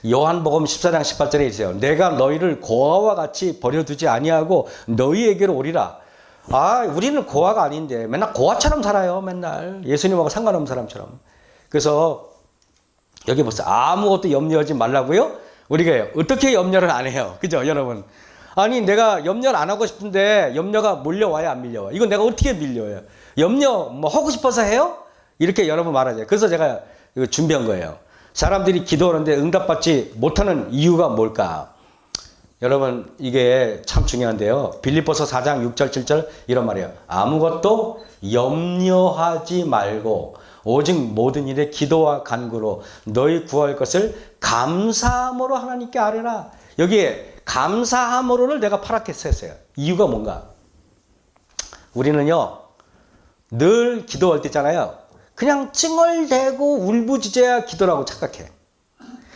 요한복음 14장 18절에 있어요. 내가 너희를 고아와 같이 버려두지 아니하고 너희에게로 오리라. 우리는 고아가 아닌데 맨날 고아처럼 살아요. 맨날 예수님하고 상관없는 사람처럼. 그래서 여기 보세요. 아무것도 염려하지 말라고요? 우리가 어떻게 염려를 안 해요? 그죠, 여러분? 아니, 내가 염려를 안 하고 싶은데 염려가 몰려와야 안 밀려와. 이건 내가 어떻게 밀려요? 염려 하고 싶어서 해요? 이렇게 여러분 말하죠. 그래서 제가 이거 준비한 거예요. 사람들이 기도하는데 응답받지 못하는 이유가 뭘까? 여러분, 이게 참 중요한데요. 빌립보서 4장 6절 7절 이런 말이에요. 아무것도 염려하지 말고 오직 모든 일에 기도와 간구로 너희 구할 것을 감사함으로 하나님께 아뢰라. 여기에 감사함으로를 내가 파랗게 썼어요. 이유가 뭔가? 우리는요, 늘 기도할 때 있잖아요. 그냥 찡얼대고 울부짖어야 기도라고 착각해.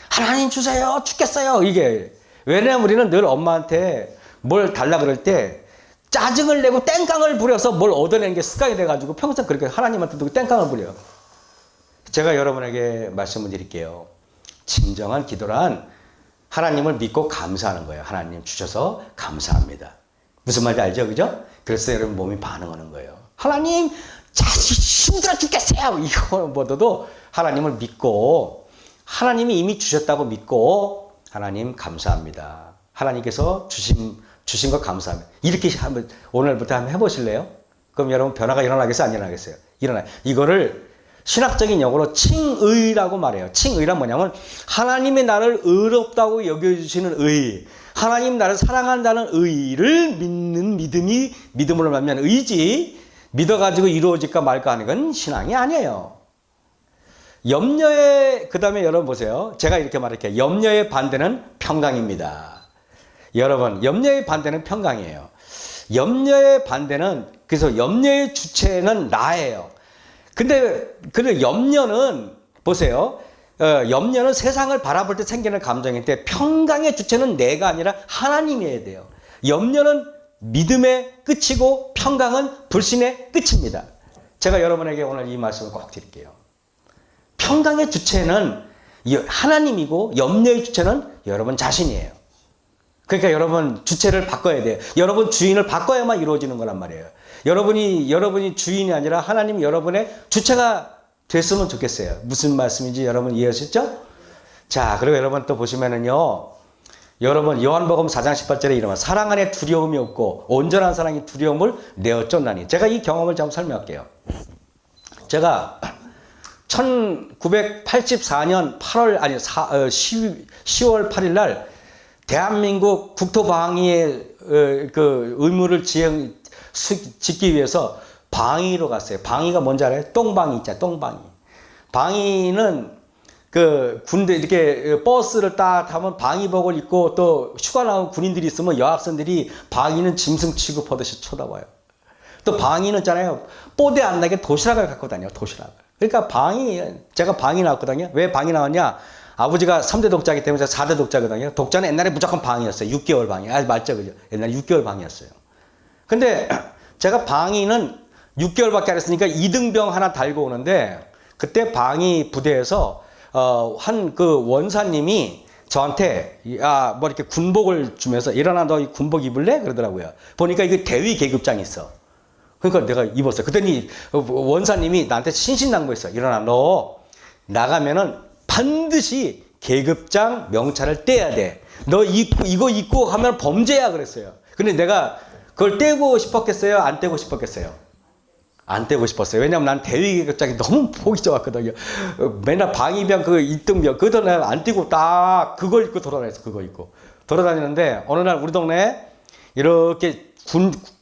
하나님 주세요. 죽겠어요. 이게. 왜냐면 우리는 늘 엄마한테 뭘 달라 그럴 때 짜증을 내고 땡깡을 부려서 뭘 얻어내는 게 습관이 돼가지고 평생 그렇게 하나님한테도 땡깡을 부려요. 제가 여러분에게 말씀을 드릴게요. 진정한 기도란 하나님을 믿고 감사하는 거예요. 하나님 주셔서 감사합니다. 무슨 말인지 알죠? 그죠? 그래서 여러분 몸이 반응하는 거예요. 하나님, 자식 힘들어 죽겠어요. 이거보다도 하나님을 믿고, 하나님이 이미 주셨다고 믿고, 하나님 감사합니다. 하나님께서 주신 거 감사합니다. 이렇게 한번 오늘부터 한번 해보실래요? 그럼 여러분 변화가 일어나겠어요? 안 일어나겠어요? 일어나요. 이거를 신학적인 용어로 칭의라고 말해요. 칭의란 뭐냐면 하나님이 나를 의롭다고 여겨주시는 의, 하나님 나를 사랑한다는 의를 믿는 믿음이 믿음으로 말면 의지, 믿어가지고 이루어질까 말까 하는 건 신앙이 아니에요. 염려의, 그 다음에 여러분 보세요. 제가 이렇게 말할게요. 염려의 반대는 평강입니다. 여러분, 염려의 반대는 평강이에요. 염려의 반대는, 그래서 염려의 주체는 나예요. 근데 염려는 보세요. 염려는 세상을 바라볼 때 생기는 감정인데 평강의 주체는 내가 아니라 하나님이어야 돼요. 염려는 믿음의 끝이고 평강은 불신의 끝입니다. 제가 여러분에게 오늘 이 말씀을 꼭 드릴게요. 평강의 주체는 하나님이고 염려의 주체는 여러분 자신이에요. 그러니까 여러분 주체를 바꿔야 돼요. 여러분 주인을 바꿔야만 이루어지는 거란 말이에요. 여러분이 주인이 아니라 하나님이 여러분의 주체가 됐으면 좋겠어요. 무슨 말씀인지 여러분 이해하셨죠? 자, 그리고 여러분 또 보시면은요. 여러분 요한복음 4장 18절에 이러면 사랑 안에 두려움이 없고 온전한 사랑이 두려움을 내어 쫓나니. 제가 이 경험을 좀 설명할게요. 제가 1984년 10월 8일 날 대한민국 국토방위의 그 의무를 짓기 위해서 방위로 갔어요. 방위가 뭔지 알아요? 똥방위 있잖아요. 똥방위. 방위는 그 군대 이렇게 버스를 딱 타면 방위복을 입고 또 휴가 나온 군인들이 있으면 여학생들이 방위는 짐승 취급하듯이 쳐다봐요. 또 방위는 있잖아요. 뽀대 안 나게 도시락을 갖고 다녀요. 도시락을. 그러니까 제가 방이 나왔거든요. 왜 방이 나왔냐? 아버지가 3대 독자이기 때문에 제가 4대 독자거든요. 독자는 옛날에 무조건 방이었어요. 6개월 방이. 맞죠, 그죠? 옛날에 6개월 방이었어요. 근데 제가 방위는 6개월밖에 안 했으니까 2등병 하나 달고 오는데, 그때 방위 부대에서 한 그 원사님이 저한테 뭐 이렇게 군복을 주면서 일어나, 너 이 군복 입을래? 그러더라고요. 보니까 이게 대위 계급장이 있어. 그러니까 내가 입었어요. 그랬더니 원사님이 나한테 신신당부했어. 일어나, 너 나가면은 반드시 계급장 명찰을 떼야 돼. 너 이거 입고 가면 범죄야, 그랬어요. 근데 내가 그걸 떼고 싶었겠어요? 안 떼고 싶었겠어요? 안 떼고 싶었어요. 왜냐면 난 대위 계급장이 너무 보기 좋았거든요. 맨날 방위병 그 1등병 그거 내가 안 떼고 딱 그걸 입고 돌아다녔어. 그거 입고 돌아다니는데, 어느 날 우리 동네에 이렇게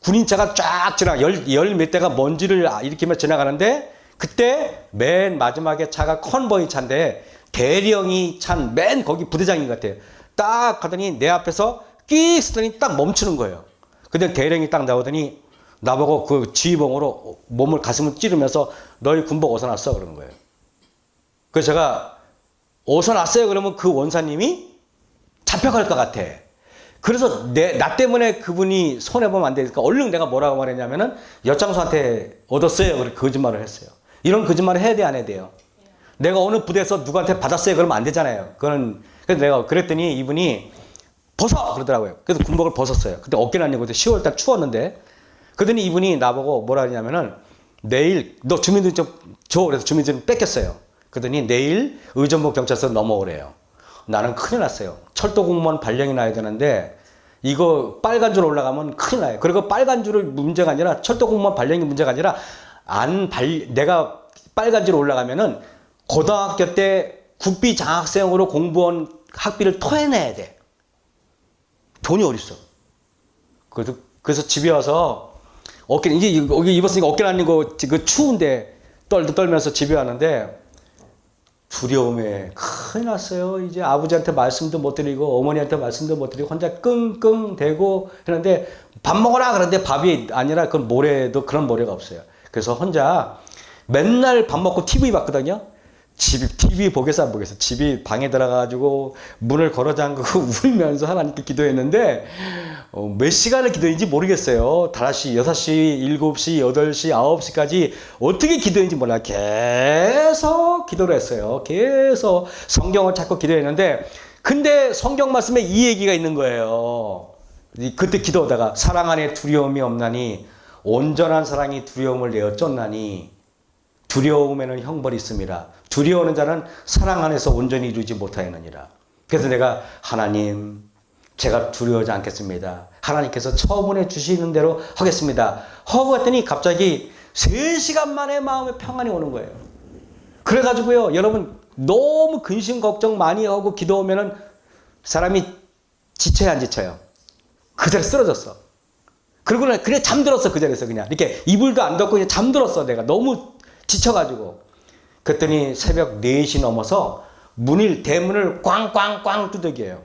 군인차가 쫙 지나 열 몇 대가 먼지를 일으키며 지나가는데, 그때 맨 마지막에 차가 컨보이 차인데 대령이 찬 맨 거기 부대장인 것 같아요. 딱 가더니 내 앞에서 끽 쓰더니 딱 멈추는 거예요. 근데 대령이 딱 나오더니 나보고 그 지휘봉으로 몸을 가슴을 찌르면서 너희 군복 어디서 났어? 그러는 거예요. 그래서 제가 어디서 났어요? 그러면 그 원사님이 잡혀갈 것 같아. 그래서 나 때문에 그분이 손해보면 안 되니까 얼른 내가 뭐라고 말했냐면은 엿장수한테 얻었어요. 그렇게 거짓말을 했어요. 이런 거짓말을 해야 돼, 안 해야 돼요? 내가 어느 부대에서 누구한테 받았어요? 그러면 안 되잖아요. 그래서 내가 그랬더니 이분이 벗어! 그러더라고요. 그래서 군복을 벗었어요. 그때 어깨는 아니고 10월달 추웠는데. 그러더니 이분이 나보고 뭐라 하냐면은 내일 너 주민등록 줘. 그래서 주민등록 뺏겼어요. 그러더니 내일 의정부 경찰서 넘어오래요. 나는 큰일 났어요. 철도 공무원 발령이 나야 되는데 이거 빨간 줄 올라가면 큰일 나요. 그리고 빨간 줄이 문제가 아니라 철도 공무원 발령이 문제가 아니라 내가 빨간 줄 올라가면은 고등학교 때 국비 장학생으로 공부한 학비를 토해내야 돼. 돈이 어딨어. 그래서 집에 와서 어깨 이제 여기 입었으니까 어깨는 아니고 그 추운데 떨면서 집에 왔는데 두려움에 큰일 났어요. 이제 아버지한테 말씀도 못 드리고 어머니한테 말씀도 못 드리고 혼자 끙끙대고 했는데 밥 먹어라 그러는데 밥이 아니라 그건 모래도 그런 모래가 없어요. 그래서 혼자 맨날 밥 먹고 TV 봤거든요. TV 보겠어 안 보겠어. 집이 방에 들어가가지고 문을 걸어 잠그고 울면서 하나님께 기도했는데 몇 시간을 기도했는지 모르겠어요. 5시, 6시, 7시, 8시, 9시까지 어떻게 기도했는지 몰라. 계속 기도를 했어요. 계속 성경을 찾고 기도했는데, 근데 성경 말씀에 이 얘기가 있는 거예요. 그때 기도하다가 사랑 안에 두려움이 없나니 온전한 사랑이 두려움을 내어 쫓나니 두려움에는 형벌이 있습니다. 두려워하는 자는 사랑 안에서 온전히 이루지 못하였느니라. 그래서 내가 하나님, 제가 두려워하지 않겠습니다. 하나님께서 처분해 주시는 대로 하겠습니다. 하고 했더니 갑자기 3시간 만에 마음에 평안이 오는 거예요. 그래가지고요, 여러분 너무 근심 걱정 많이 하고 기도하면은 사람이 지쳐야 안 지쳐요? 그 자리에 쓰러졌어. 그러고 그냥 잠들었어. 그 자리에서 그냥 이렇게 이불도 안 덮고 그냥 잠들었어. 내가 너무 지쳐가지고. 그랬더니 새벽 4시 넘어서 대문을 꽝꽝꽝 두들겨요.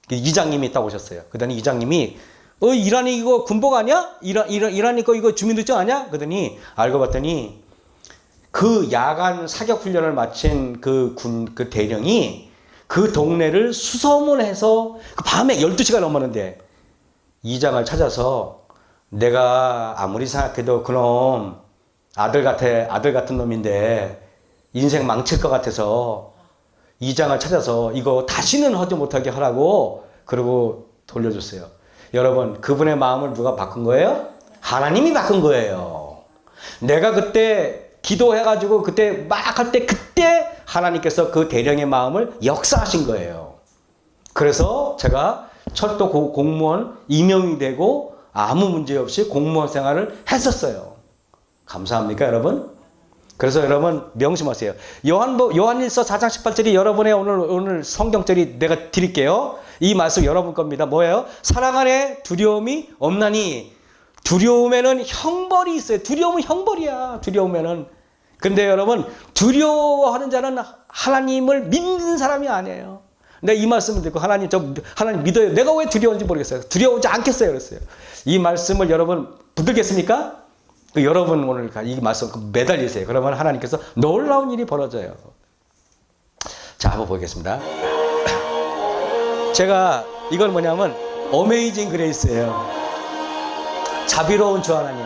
이장님이 딱 오셨어요. 그러더니 이장님이 이란이 이거 군복 아니야? 이란이 거 이거 주민등록 아니야? 그러더니 알고 봤더니 그 야간 사격 훈련을 마친 그 대령이 그 동네를 수소문해서 그 밤에 12시가 넘었는데 이장을 찾아서, 내가 아무리 생각해도 그놈 아들 같은 놈인데 인생 망칠 것 같아서 이장을 찾아서 이거 다시는 하지 못하게 하라고 그러고 돌려줬어요. 여러분, 그분의 마음을 누가 바꾼 거예요? 하나님이 바꾼 거예요. 내가 그때 기도해가지고 그때 막 할 때 그때 하나님께서 그 대령의 마음을 역사하신 거예요. 그래서 제가 철도 공무원 임용이 되고 아무 문제 없이 공무원 생활을 했었어요. 감사합니까, 여러분? 그래서 여러분 명심하세요. 요한일서 4장 18절이 여러분의 오늘 성경절이 내가 드릴게요. 이 말씀 여러분 겁니다. 뭐예요? 사랑 안에 두려움이 없나니. 두려움에는 형벌이 있어요. 두려움은 형벌이야. 두려움에는. 근데 여러분, 두려워하는 자는 하나님을 믿는 사람이 아니에요. 내가 이 말씀을 듣고 하나님 믿어요. 내가 왜 두려운지 모르겠어요. 두려워하지 않겠어요. 그랬어요. 이 말씀을 여러분 붙들겠습니까? 여러분 오늘 이 말씀 매달리세요. 그러면 하나님께서 놀라운 일이 벌어져요. 자, 한번 보겠습니다. 제가 이건 뭐냐면 어메이징 그레이스예요. 자비로운 주 하나님.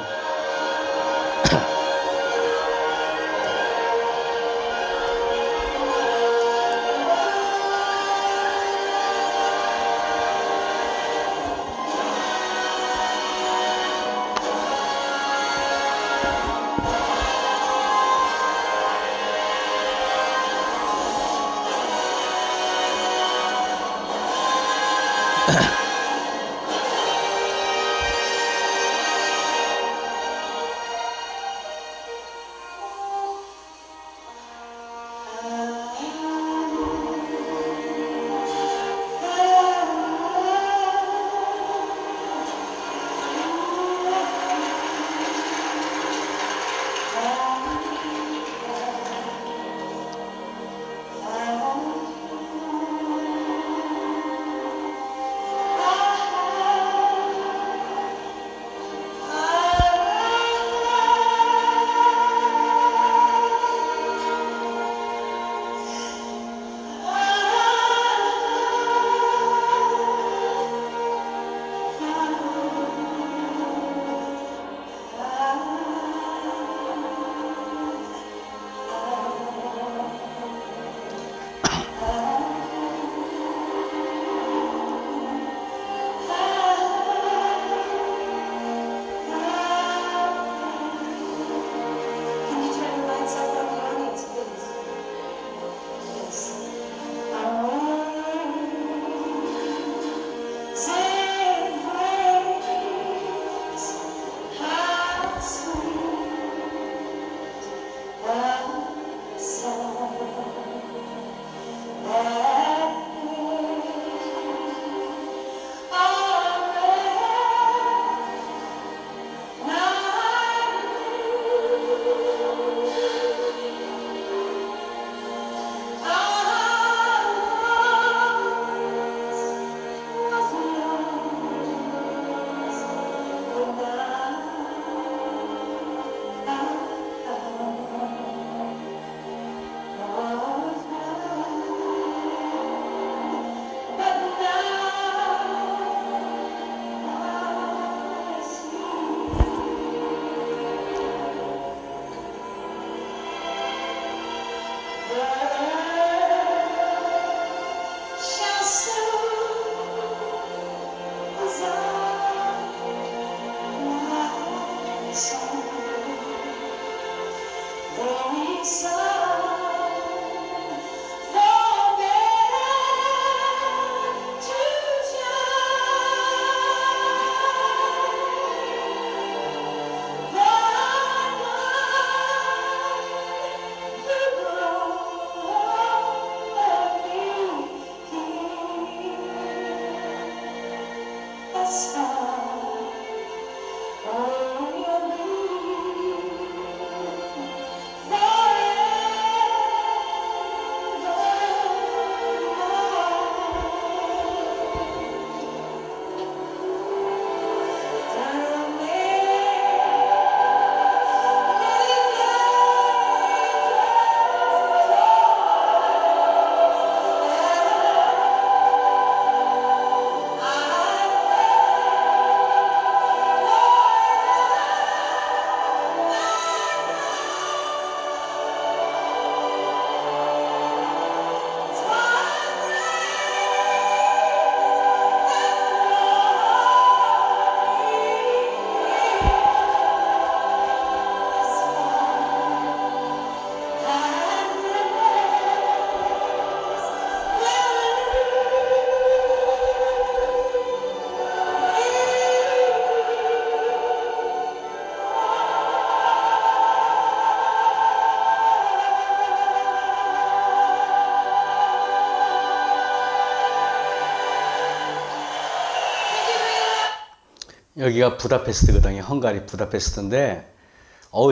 여기가 부다페스트거든요. 헝가리 부다페스트인데,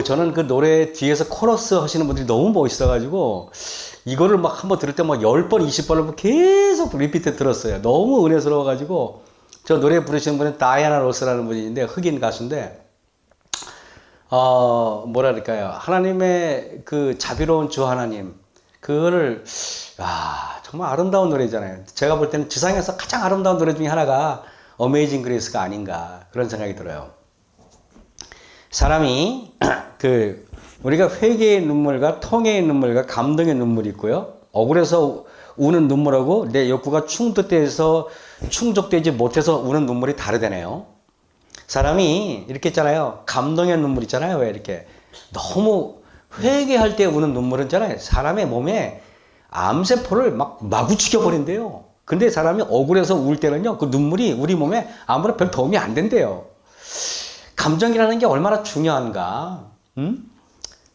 저는 그 노래 뒤에서 코러스 하시는 분들이 너무 멋있어가지고, 이거를 막 한번 들을 때 막 10번, 20번을 계속 리피트 들었어요. 너무 은혜스러워가지고, 저 노래 부르시는 분은 다이아나 로스라는 분이 있는데, 흑인 가수인데, 뭐랄까요. 하나님의 그 자비로운 주 하나님, 그거를, 정말 아름다운 노래잖아요. 제가 볼 때는 지상에서 가장 아름다운 노래 중에 하나가 어메이징 그레이스가 아닌가, 그런 생각이 들어요. 사람이, 우리가 회개의 눈물과 통회의 눈물과 감동의 눈물이 있고요. 억울해서 우는 눈물하고 내 욕구가 충족되지 못해서 우는 눈물이 다르다네요. 사람이 이렇게 있잖아요. 감동의 눈물 있잖아요. 왜 이렇게 너무 회개할 때 우는 눈물은 있잖아요. 사람의 몸에 암세포를 막 마구 죽여버린대요. 근데 사람이 억울해서 울 때는요, 그 눈물이 우리 몸에 아무런 별 도움이 안 된대요. 감정이라는 게 얼마나 중요한가.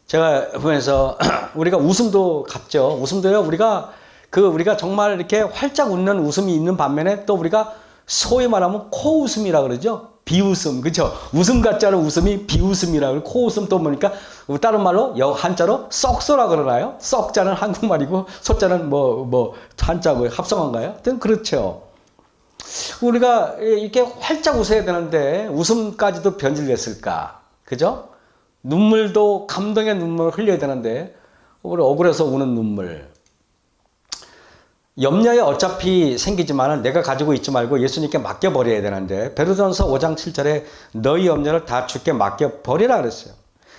제가 보면서 우리가 웃음도 같죠. 웃음도요, 우리가 정말 이렇게 활짝 웃는 웃음이 있는 반면에 또 우리가 소위 말하면 코웃음이라 그러죠. 비웃음, 그죠? 웃음 같지 않은 웃음이 비웃음이라고, 코웃음 또 보니까 다른 말로 한자로 썩소라 그러나요? 썩자는 한국말이고 소자는 한자고 합성한가요? 하여튼 그렇죠. 우리가 이렇게 활짝 웃어야 되는데 웃음까지도 변질됐을까? 그죠? 눈물도 감동의 눈물을 흘려야 되는데 우리 억울해서 우는 눈물. 염려에 어차피 생기지만은 내가 가지고 있지 말고 예수님께 맡겨버려야 되는데, 베드로전서 5장 7절에 너희 염려를 다 주께 맡겨버리라 그랬어요.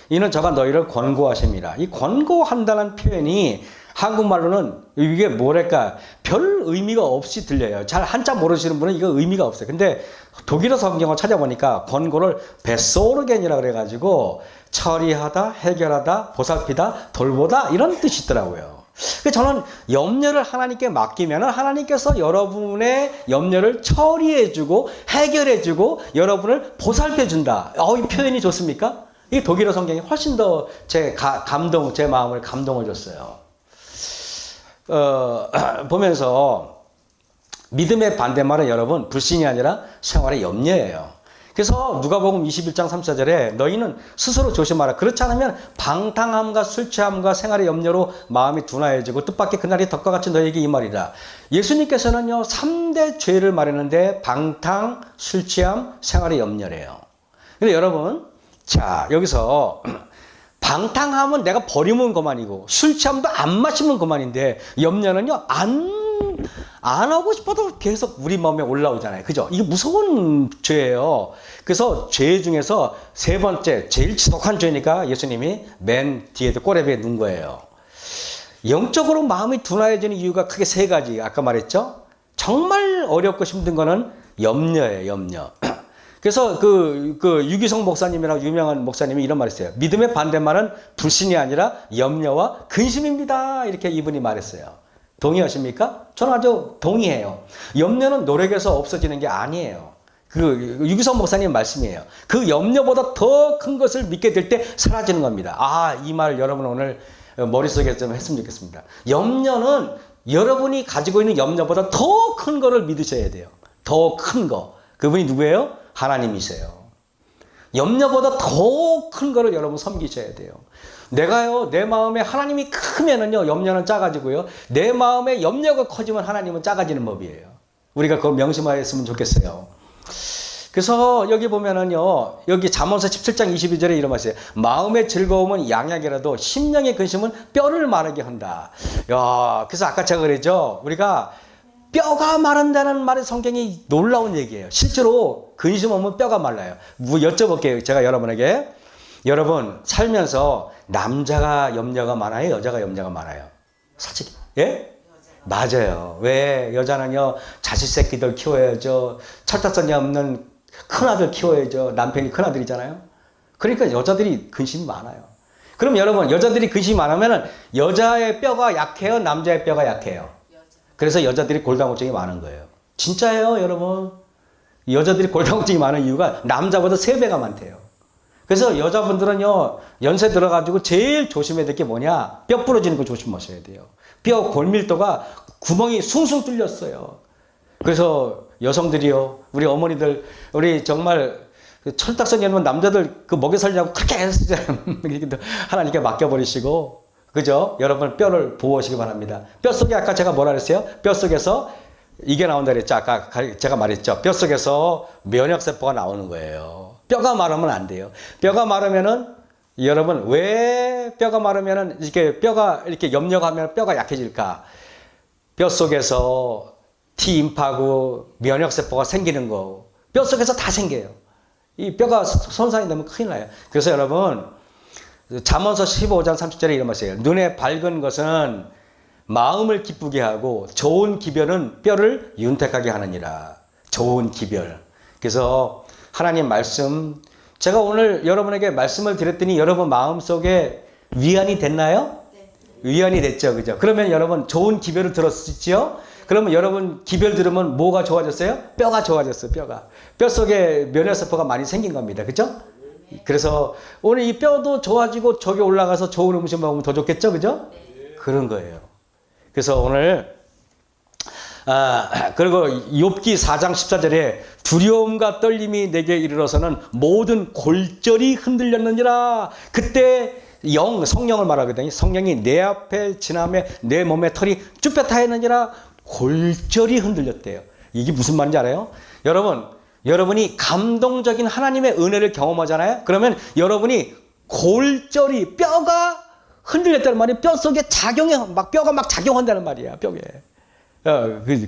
이는 저가 너희를 권고하심이라. 이 권고한다는 표현이 한국말로는 이게 뭐랄까 별 의미가 없이 들려요. 잘 한자 모르시는 분은 이거 의미가 없어요. 근데 독일어 성경을 찾아보니까 권고를 베소르겐이라 그래가지고 처리하다, 해결하다, 보살피다, 돌보다 이런 뜻이 있더라고요. 저는 염려를 하나님께 맡기면 하나님께서 여러분의 염려를 처리해주고 해결해주고 여러분을 보살펴준다. 이 표현이 좋습니까? 이 독일어 성경이 훨씬 더 제 마음을 감동을 줬어요. 보면서 믿음의 반대말은 여러분 불신이 아니라 생활의 염려예요. 그래서 누가복음 21장 3절에 너희는 스스로 조심하라. 그렇지 않으면 방탕함과 술 취함과 생활의 염려로 마음이 둔하여지고 뜻밖의 그날이 덕과 같이 너희에게 임하리라. 예수님께서는요 3대 죄를 말했는데 방탕, 술 취함, 생활의 염려래요. 근데 여러분 자 여기서 방탕함은 내가 버리면 그만이고 술 취함도 안 마시면 그만인데 염려는요 안 하고 싶어도 계속 우리 마음에 올라오잖아요. 그죠? 이게 무서운 죄예요. 그래서 죄 중에서 세 번째, 제일 지독한 죄니까 예수님이 맨 뒤에도 꼬레비에 넣은 거예요. 영적으로 마음이 둔하여지는 이유가 크게 세 가지. 아까 말했죠? 정말 어렵고 힘든 거는 염려예요, 염려. 그래서 유기성 목사님이라고 유명한 목사님이 이런 말 했어요. 믿음의 반대말은 불신이 아니라 염려와 근심입니다. 이렇게 이분이 말했어요. 동의하십니까? 저는 아주 동의해요. 염려는 노력에서 없어지는 게 아니에요. 유기성 목사님 말씀이에요. 그 염려보다 더 큰 것을 믿게 될 때 사라지는 겁니다. 이 말 여러분 오늘 머릿속에 좀 했으면 좋겠습니다. 염려는 여러분이 가지고 있는 염려보다 더 큰 거를 믿으셔야 돼요. 더 큰 거. 그분이 누구예요? 하나님이세요. 염려보다 더 큰 거를 여러분 섬기셔야 돼요. 내가요, 내 마음에 하나님이 크면은요, 염려는 작아지고요. 내 마음에 염려가 커지면 하나님은 작아지는 법이에요. 우리가 그거 명심하였으면 좋겠어요. 그래서 여기 보면은요, 여기 잠언서 17장 22절에 이런 말이 있어요. 마음의 즐거움은 양약이라도 심령의 근심은 뼈를 마르게 한다. 그래서 아까 제가 그랬죠. 우리가 뼈가 마른다는 말의 성경이 놀라운 얘기예요. 실제로 근심 오면 뼈가 말라요. 여쭤볼게요. 제가 여러분에게. 여러분 살면서 남자가 염려가 많아요? 여자가 염려가 많아요? 솔직히 예? 맞아요. 왜? 여자는요 자식 새끼들 키워야죠. 철딱선이 없는 큰아들 키워야죠. 남편이 큰아들이잖아요. 그러니까 여자들이 근심이 많아요. 그럼 여러분 여자들이 근심이 많으면 여자의 뼈가 약해요? 남자의 뼈가 약해요? 그래서 여자들이 골다공증이 많은 거예요. 진짜예요 여러분. 여자들이 골다공증이 많은 이유가 남자보다 3배가 많대요. 그래서 여자분들은요 연세 들어가지고 제일 조심해야 될 게 뭐냐, 뼈 부러지는 거 조심하셔야 돼요. 뼈 골밀도가 구멍이 숭숭 뚫렸어요. 그래서 여성들이요, 우리 어머니들, 우리 정말 철딱선이 없는 남자들 먹여 살려고 그렇게 애쓰잖아요. 하나님께 맡겨버리시고, 그죠? 여러분 뼈를 보호하시기 바랍니다. 뼛속에 아까 제가 뭐라 그랬어요? 뼛속에서 이게 나온다 그랬죠. 아까 제가 말했죠. 뼛속에서 면역세포가 나오는 거예요. 뼈가 마르면 안 돼요. 뼈가 마르면은 여러분, 왜 뼈가 마르면은 이렇게 뼈가 이렇게 염려하면 뼈가 약해질까? 뼛속에서 T임파고 면역세포가 생기는 거. 뼛속에서 다 생겨요. 이 뼈가 손상이 되면 큰일 나요. 그래서 여러분, 잠언서 15장 30절에 이런 말이에요. 눈에 밝은 것은 마음을 기쁘게 하고 좋은 기별은 뼈를 윤택하게 하느니라. 좋은 기별. 그래서 하나님 말씀, 제가 오늘 여러분에게 말씀을 드렸더니 여러분 마음속에 위안이 됐나요? 네. 위안이 됐죠. 그죠? 그러면 여러분 좋은 기별을 들었죠? 그러면 여러분 기별 들으면 뭐가 좋아졌어요? 뼈가 좋아졌어요. 뼈가. 뼛속에 면역세포가 많이 생긴 겁니다. 그죠? 그래서 오늘 이 뼈도 좋아지고 저기 올라가서 좋은 음식 먹으면 더 좋겠죠? 그죠? 그런 거예요. 그래서 오늘 그리고 욥기 4장 14절에 두려움과 떨림이 내게 이르러서는 모든 골절이 흔들렸느니라. 그때 성령을 말하거든요. 성령이 내 앞에 지나며 내 몸에 털이 쭈뼛하 했느니라. 골절이 흔들렸대요. 이게 무슨 말인지 알아요? 여러분이 감동적인 하나님의 은혜를 경험하잖아요. 그러면 여러분이 골절이 뼈가 흔들렸다는 말이 뼛속에 뼈가 막 작용한다는 말이야. 뼈에.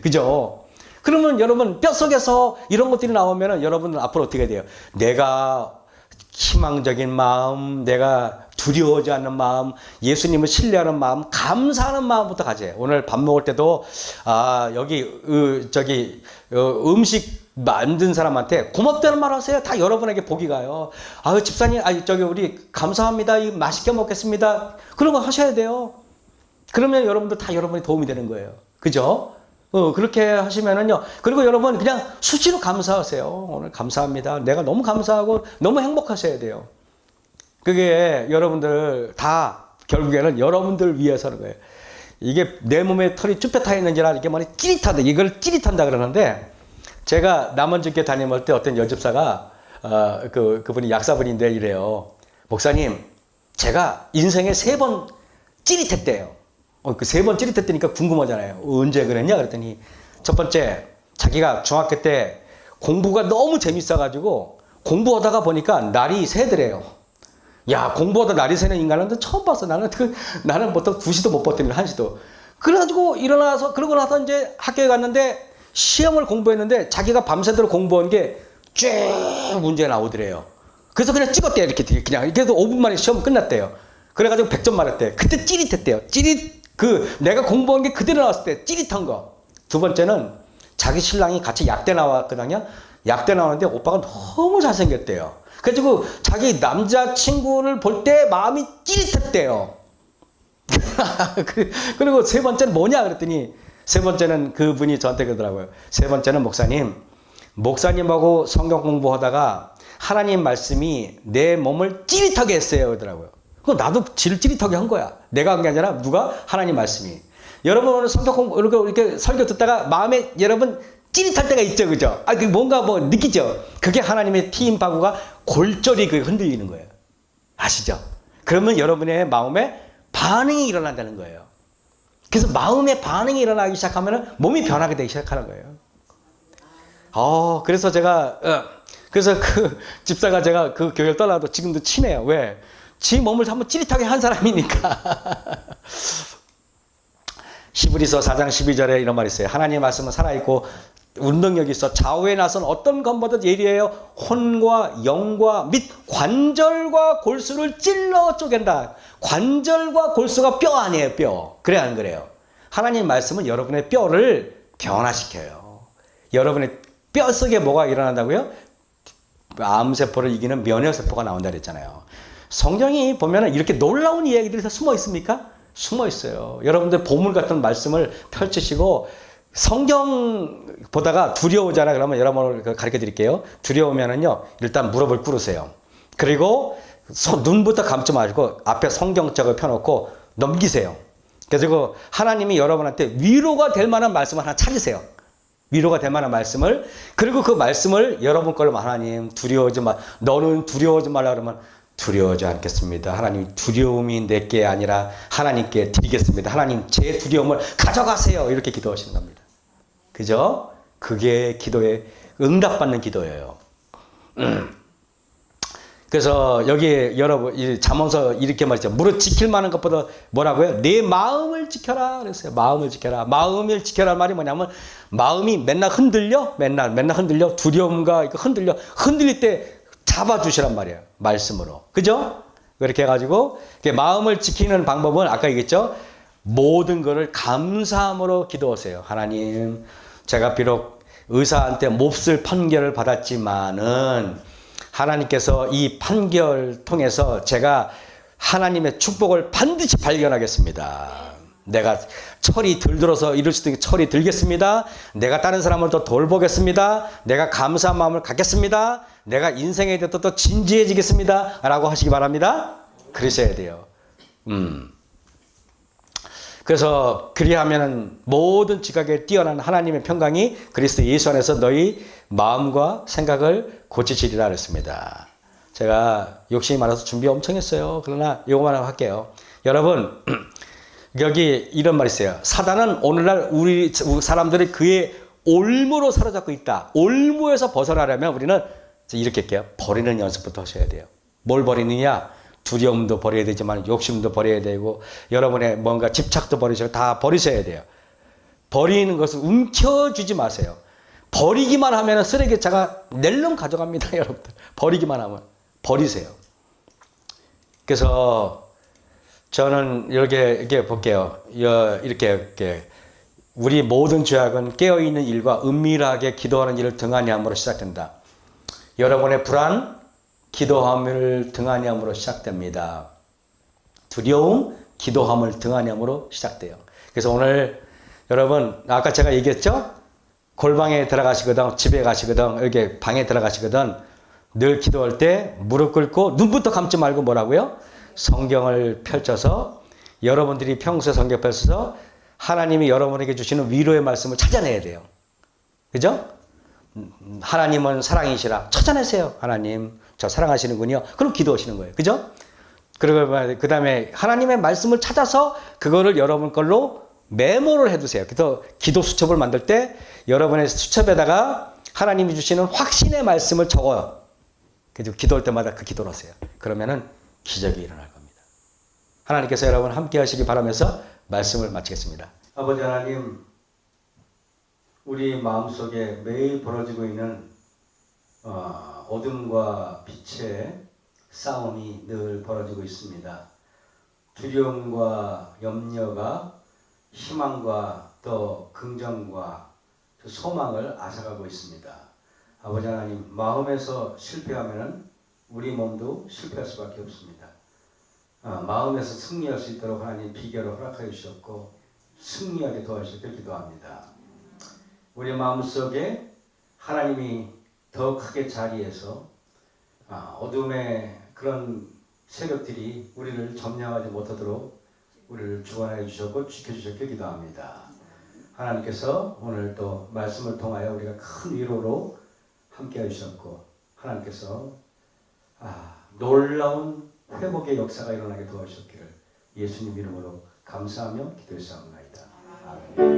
그죠? 그러면 여러분 뼛속에서 이런 것들이 나오면 여러분은 앞으로 어떻게 돼요? 내가 희망적인 마음, 내가 두려워하지 않는 마음, 예수님을 신뢰하는 마음, 감사하는 마음부터 가져요. 오늘 밥 먹을 때도 여기 음식 만든 사람한테 고맙다는 말 하세요. 다 여러분에게 복이 가요. 집사님, 우리 감사합니다. 맛있게 먹겠습니다. 그런 거 하셔야 돼요. 그러면 여러분들 다 여러분이 도움이 되는 거예요. 그죠? 그렇게 하시면은요. 그리고 여러분 그냥 수시로 감사하세요. 오늘 감사합니다. 내가 너무 감사하고 너무 행복하셔야 돼요. 그게 여러분들 다 결국에는 여러분들 위해서 하는 거예요. 이게 내 몸에 털이 쭈뼛하 있는지라 이렇게 말이 찌릿하다. 이걸 찌릿한다 그러는데 제가 남원주교 다녀올 때 어떤 여집사가 그분이 약사분인데 이래요. 목사님, 제가 인생에 3번 찌릿했대요. 그 3번 찌릿했다니까 궁금하잖아요. 언제 그랬냐? 그랬더니 첫 번째, 자기가 중학교 때 공부가 너무 재밌어가지고 공부하다가 보니까 날이 새더래요. 야, 공부하다 날이 새는 인간은 처음 봤어. 나는 보통 2시도 못 버티는 1시도. 그래가지고 일어나서, 그러고 나서 이제 학교에 갔는데 시험을 공부했는데 자기가 밤새도록 공부한 게 쭉 문제 나오더래요. 그래서 그냥 찍었대요. 이렇게 그냥. 그래서 5분 만에 시험 끝났대요. 그래가지고 100점 맞았대요. 그때 찌릿했대요. 내가 공부한 게 그대로 나왔을 때 찌릿한 거. 두 번째는 자기 신랑이 같이 약대 나왔거든요. 약대 나오는데 오빠가 너무 잘생겼대요. 그래가지고 자기 남자친구를 볼 때 마음이 찌릿했대요. 그리고 세 번째는 뭐냐 그랬더니 세 번째는 그분이 저한테 그러더라고요. 세 번째는 목사님하고 성경 공부하다가 하나님 말씀이 내 몸을 찌릿하게 했어요 그러더라고요. 나도 찌릿하게 한 거야. 내가 한 게 아니라 누가? 하나님 말씀이. 여러분 오늘 성경 공부 이렇게 설교 듣다가 마음에 여러분 찌릿할 때가 있죠, 그죠? 뭔가 느끼죠? 그게 하나님의 T임파고가 골절이 흔들리는 거예요. 아시죠? 그러면 여러분의 마음에 반응이 일어난다는 거예요. 그래서 마음의 반응이 일어나기 시작하면 몸이 변하게 되기 시작하는 거예요. 그래서 그래서 그 집사가 제가 그 교회를 떠나도 지금도 친해요. 왜? 지 몸을 한번 찌릿하게 한 사람이니까. 히브리서 4장 12절에 이런 말이 있어요. 하나님의 말씀은 살아있고 운동력이 있어 좌우에 나선 어떤 검보다 예리해요. 혼과 영과 및 관절과 골수를 찔러 쪼갠다. 관절과 골수가 뼈 아니에요. 뼈. 그래 안 그래요? 하나님 말씀은 여러분의 뼈를 변화시켜요. 여러분의 뼈 속에 뭐가 일어난다고요? 암세포를 이기는 면역세포가 나온다 그랬잖아요. 성경이 보면 이렇게 놀라운 이야기들이 다 숨어 있습니까? 숨어 있어요. 여러분들 보물 같은 말씀을 펼치시고 성경 보다가 두려우잖아. 그러면 여러분을 가르쳐 드릴게요. 두려우면은요, 일단 무릎을 꿇으세요. 그리고 눈부터 감지 마시고 앞에 성경책을 펴놓고 넘기세요. 그래서 하나님이 여러분한테 위로가 될 만한 말씀을 하나 찾으세요. 위로가 될 만한 말씀을. 그리고 그 말씀을 여러분 걸로 하나님 두려워하지 마. 너는 두려워하지 말라 그러면 두려워하지 않겠습니다. 하나님 두려움이 내게 아니라 하나님께 드리겠습니다. 하나님 제 두려움을 가져가세요. 이렇게 기도하시는 겁니다. 그죠? 그게 기도에 응답받는 기도예요. 그래서 여기 여러분 이 잠언서 이렇게 말했죠. 무릇 지킬 만한 것보다 뭐라고요? 내 마음을 지켜라 그랬어요. 마음을 지켜라. 마음을 지켜라 말이 뭐냐면 마음이 맨날 흔들려, 맨날 흔들려, 두려움과 흔들릴 때 잡아주시란 말이에요. 말씀으로, 그죠? 그렇게 해가지고 마음을 지키는 방법은 아까 얘기했죠. 모든 것을 감사함으로 기도하세요. 하나님, 제가 비록 의사한테 몹쓸 판결을 받았지만은 하나님께서 이 판결 통해서 제가 하나님의 축복을 반드시 발견하겠습니다. 내가 철이 들들어서 이럴 수도 있게 철이 들겠습니다. 내가 다른 사람을 더 돌보겠습니다. 내가 감사한 마음을 갖겠습니다. 내가 인생에 대해서 또 진지해지겠습니다. 라고 하시기 바랍니다. 그러셔야 돼요. 그래서 그리하면은 모든 지각에 뛰어난 하나님의 평강이 그리스도 예수 안에서 너희 마음과 생각을 고치시리라 그랬습니다. 제가 욕심이 많아서 준비 엄청 했어요. 그러나 요거만 할게요. 여러분, 여기 이런 말이 있어요. 사단은 오늘날 우리 사람들이 그의 올무로 사로잡고 있다. 올무에서 벗어나려면 우리는 이렇게 할게요. 버리는 연습부터 하셔야 돼요. 뭘 버리느냐? 두려움도 버려야 되지만 욕심도 버려야 되고 여러분의 뭔가 집착도 버리셔야 다 버리셔야 돼요. 버리는 것을 움켜쥐지 마세요. 버리기만 하면 쓰레기차가 낼름 가져갑니다. 여러분들. 버리기만 하면. 버리세요. 그래서 저는 이렇게 볼게요. 이렇게 우리 모든 죄악은 깨어있는 일과 은밀하게 기도하는 일을 등한히 함으로 시작된다. 여러분의 불안, 기도함을 등한히 함으로 시작됩니다. 두려움, 기도함을 등한히 함으로 시작돼요. 그래서 오늘 여러분 아까 제가 얘기했죠? 골방에 들어가시거든, 집에 가시거든, 여기 방에 들어가시거든 늘 기도할 때 무릎 꿇고 눈부터 감지 말고 뭐라고요? 성경을 펼쳐서 여러분들이 평소에 성경 펼쳐서 하나님이 여러분에게 주시는 위로의 말씀을 찾아내야 돼요. 그죠? 하나님은 사랑이시라. 찾아내세요. 하나님, 저 사랑하시는군요. 그럼 기도하시는 거예요. 그죠? 그리고 그 다음에 하나님의 말씀을 찾아서 그거를 여러분 걸로 메모를 해두세요. 그래서 기도 수첩을 만들 때 여러분의 수첩에다가 하나님이 주시는 확신의 말씀을 적어요. 그래서 기도할 때마다 그 기도를 하세요. 그러면은 기적이 일어날 겁니다. 하나님께서 여러분 함께 하시기 바라면서 말씀을 마치겠습니다. 아버지 하나님, 우리 마음속에 매일 벌어지고 있는 어둠과 빛의 싸움이 늘 벌어지고 있습니다. 두려움과 염려가 희망과 또 긍정과 소망을 앗아가고 있습니다. 아버지 하나님, 마음에서 실패하면 우리 몸도 실패할 수밖에 없습니다. 마음에서 승리할 수 있도록 하나님 비결을 허락하여 주셨고 승리하게 도와주시길 기도합니다. 우리 마음속에 하나님이 더 크게 자리해서 어둠의 그런 세력들이 우리를 점령하지 못하도록 우리를 주관하여 주셨고 지켜주셨길 기도합니다. 하나님께서 오늘 또 말씀을 통하여 우리가 큰 위로로 함께해 주셨고 하나님께서 놀라운 회복의 역사가 일어나게 도와주셨기를 예수님 이름으로 감사하며 기도했사옵나이다. 아멘.